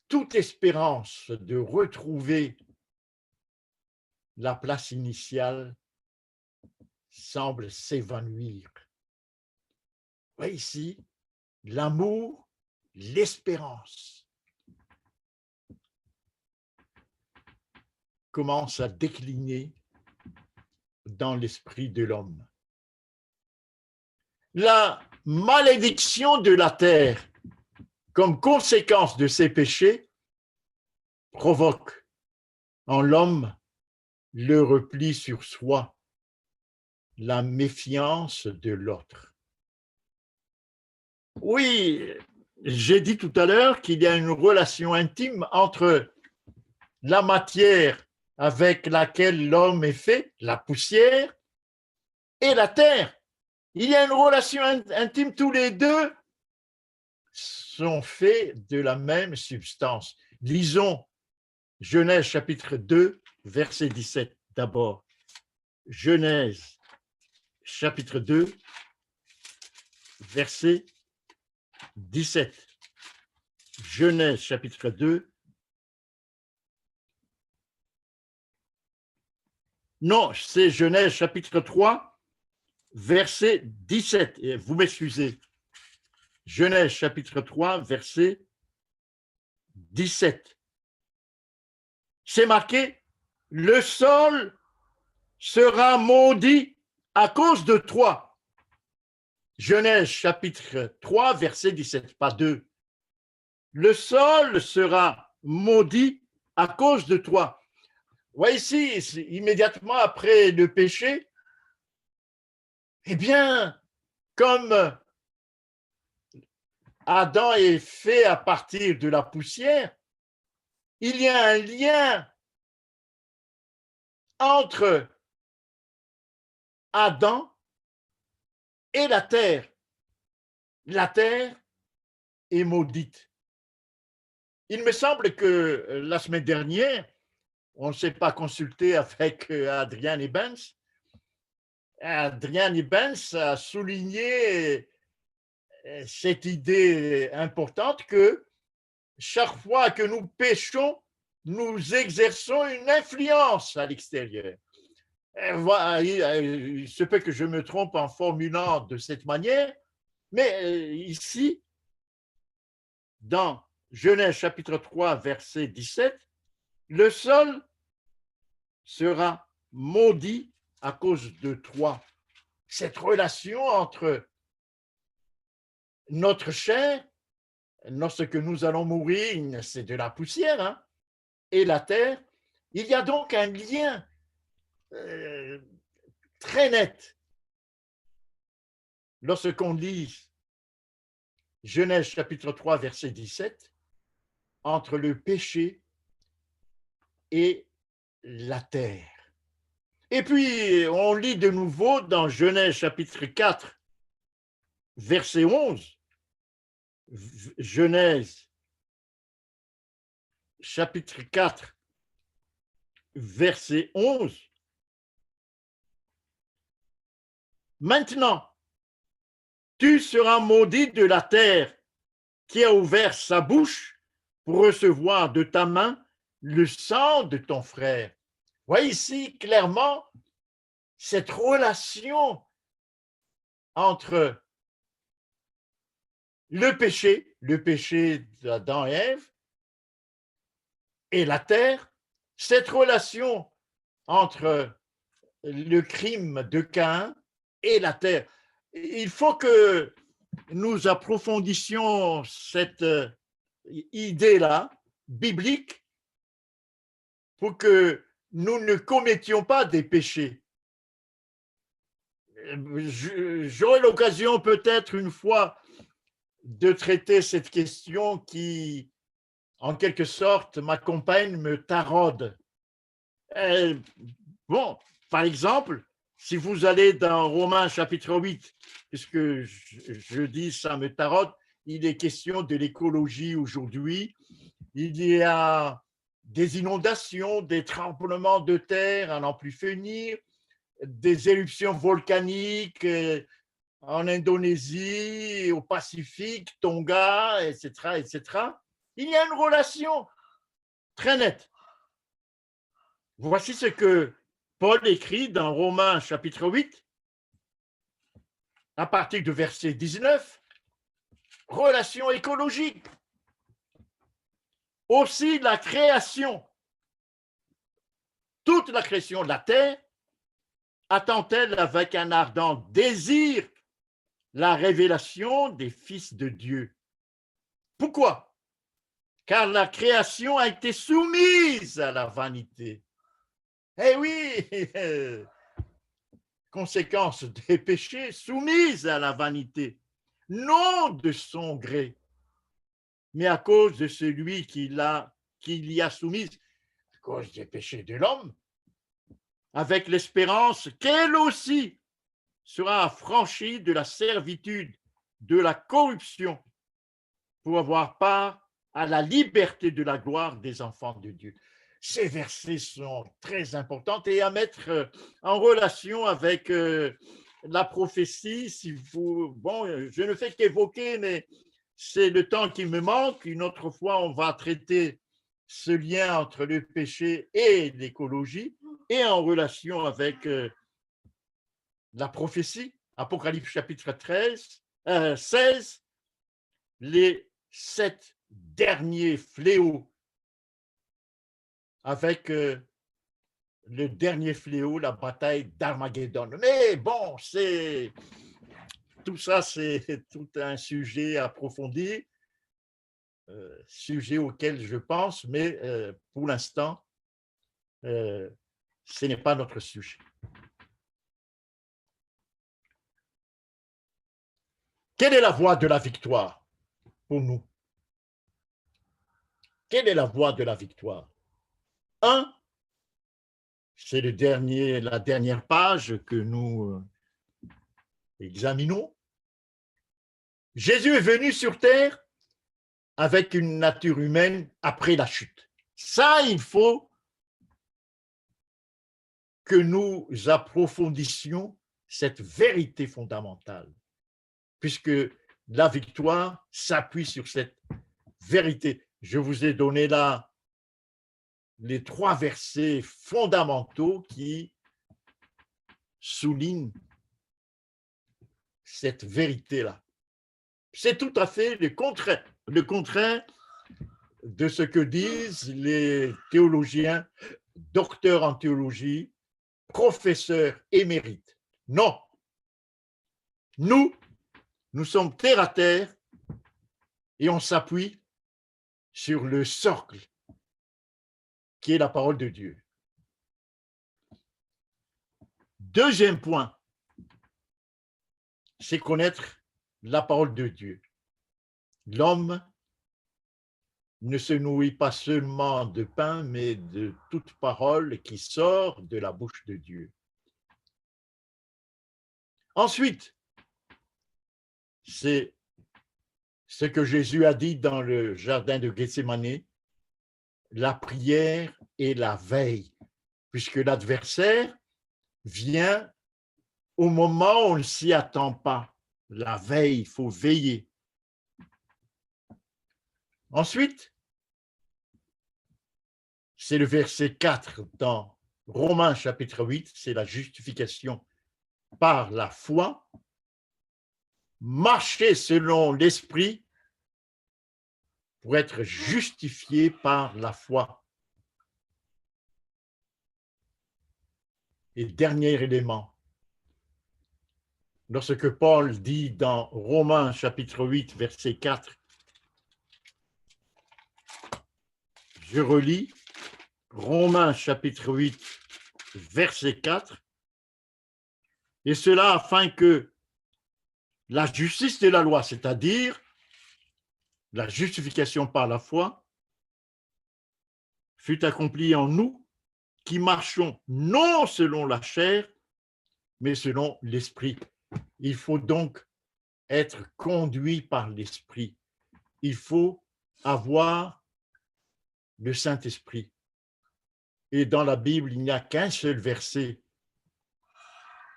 Toute espérance de retrouver la place initiale semble s'évanouir. Voyez ici, l'amour, l'espérance commence à décliner dans l'esprit de l'homme. La malédiction de la terre, comme conséquence de ces péchés, provoque en l'homme le repli sur soi, la méfiance de l'autre. Oui, j'ai dit tout à l'heure qu'il y a une relation intime entre la matière avec laquelle l'homme est fait, la poussière, et la terre. Il y a une relation intime, tous les deux sont faits de la même substance. Lisons Genèse chapitre 2, verset 17 d'abord. Genèse chapitre 2, verset 17. Genèse chapitre 2. Non, c'est Genèse chapitre 3, verset 17. Et vous m'excusez. Genèse chapitre 3, verset 17. C'est marqué, le sol sera maudit à cause de toi. Genèse chapitre 3, verset 17, pas 2. Le sol sera maudit à cause de toi. Voyez ici, immédiatement après le péché, eh bien, comme Adam est fait à partir de la poussière, il y a un lien entre Adam et la terre. La terre est maudite. Il me semble que la semaine dernière, on ne s'est pas consulté avec Adrian Ibens. Adrian Ibens a souligné cette idée importante que chaque fois que nous péchons, nous exerçons une influence à l'extérieur. Il se peut que je me trompe en formulant de cette manière, mais ici, dans Genèse chapitre 3, verset 17, le sol sera maudit à cause de toi. Cette relation entre notre chair, lorsque nous allons mourir, c'est de la poussière, hein, et la terre, il y a donc un lien très net. Lorsqu'on lit Genèse chapitre 3, verset 17, entre le péché et la terre. Et puis, on lit de nouveau dans Genèse chapitre 4, verset 11, Genèse, chapitre 4, verset 11. Maintenant, tu seras maudit de la terre qui a ouvert sa bouche pour recevoir de ta main le sang de ton frère. Voyez ici clairement cette relation entre le péché d'Adam et Ève, et la terre, cette relation entre le crime de Caïn et la terre. Il faut que nous approfondissions cette idée-là, biblique, pour que nous ne commettions pas des péchés. J'aurai l'occasion peut-être une fois de traiter cette question qui, en quelque sorte, m'accompagne, me taraude. Bon, par exemple, si vous allez dans Romains chapitre 8, puisque je dis ça me taraude, il est question de l'écologie aujourd'hui. Il y a des inondations, des tremblements de terre à n'en plus finir, des éruptions volcaniques en Indonésie, au Pacifique, Tonga, etc., etc. Il y a une relation très nette. Voici ce que Paul écrit dans Romains chapitre 8, à partir du verset 19, relation écologique. Aussi la création, toute la création de la terre, attend-elle avec un ardent désir la révélation des fils de Dieu. Pourquoi? Car la création a été soumise à la vanité. Eh oui, conséquence des péchés, soumise à la vanité, non de son gré, mais à cause de celui qui l'y a soumise, à cause des péchés de l'homme, avec l'espérance qu'elle aussi sera affranchie de la servitude, de la corruption, pour avoir part à la liberté de la gloire des enfants de Dieu. Ces versets sont très importants et à mettre en relation avec la prophétie. Si vous, bon, je ne fais qu'évoquer, mais c'est le temps qui me manque. Une autre fois, on va traiter ce lien entre le péché et l'écologie et en relation avec la prophétie. Apocalypse chapitre 16, les 7 derniers fléaux, avec le dernier fléau, la bataille d'Armageddon. Mais bon, tout ça, c'est tout un sujet approfondi, sujet auquel je pense, mais pour l'instant, ce n'est pas notre sujet. Quelle est la voie de la victoire pour nous? Quelle est la voie de la victoire? C'est la dernière page que nous examinons. Jésus est venu sur terre avec une nature humaine après la chute. Ça, il faut que nous approfondissions cette vérité fondamentale, puisque la victoire s'appuie sur cette vérité. Je vous ai donné là les 3 versets fondamentaux qui soulignent cette vérité-là. C'est tout à fait le contraire de ce que disent les théologiens, docteurs en théologie, professeurs émérites. Non. Nous sommes terre à terre et on s'appuie sur le socle qui est la parole de Dieu. Deuxième point, c'est connaître la parole de Dieu. L'homme ne se nourrit pas seulement de pain, mais de toute parole qui sort de la bouche de Dieu. Ensuite, c'est ce que Jésus a dit dans le jardin de Gethsémane, la prière et la veille, puisque l'adversaire vient au moment où on ne s'y attend pas. La veille, il faut veiller. Ensuite, c'est le verset 4 dans Romains chapitre 8, c'est la justification par la foi. Marcher selon l'esprit pour être justifié par la foi. Et dernier élément, lorsque Paul dit dans Romains chapitre 8, verset 4, je relis Romains chapitre 8, verset 4, et cela afin que la justice de la loi, c'est-à-dire la justification par la foi, fut accomplie en nous qui marchons non selon la chair, mais selon l'esprit. Il faut donc être conduit par l'esprit. Il faut avoir le Saint-Esprit. Et dans la Bible, il n'y a qu'un seul verset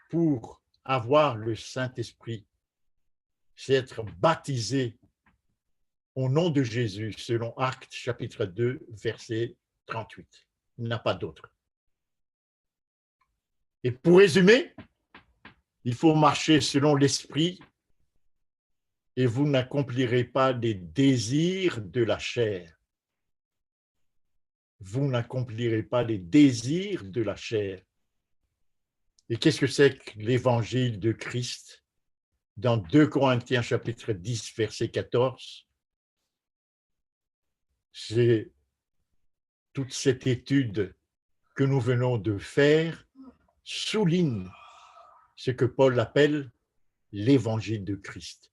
pour avoir le Saint-Esprit. C'est être baptisé au nom de Jésus, selon Actes chapitre 2, verset 38. Il n'y en a pas d'autre. Et pour résumer, il faut marcher selon l'esprit et vous n'accomplirez pas les désirs de la chair. Vous n'accomplirez pas les désirs de la chair. Et qu'est-ce que c'est que l'évangile de Christ? Dans 2 Corinthiens chapitre 10, verset 14, c'est toute cette étude que nous venons de faire souligne ce que Paul appelle l'évangile de Christ.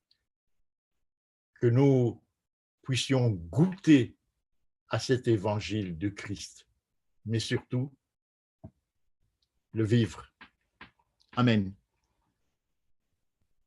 Que nous puissions goûter à cet évangile de Christ, mais surtout le vivre. Amen.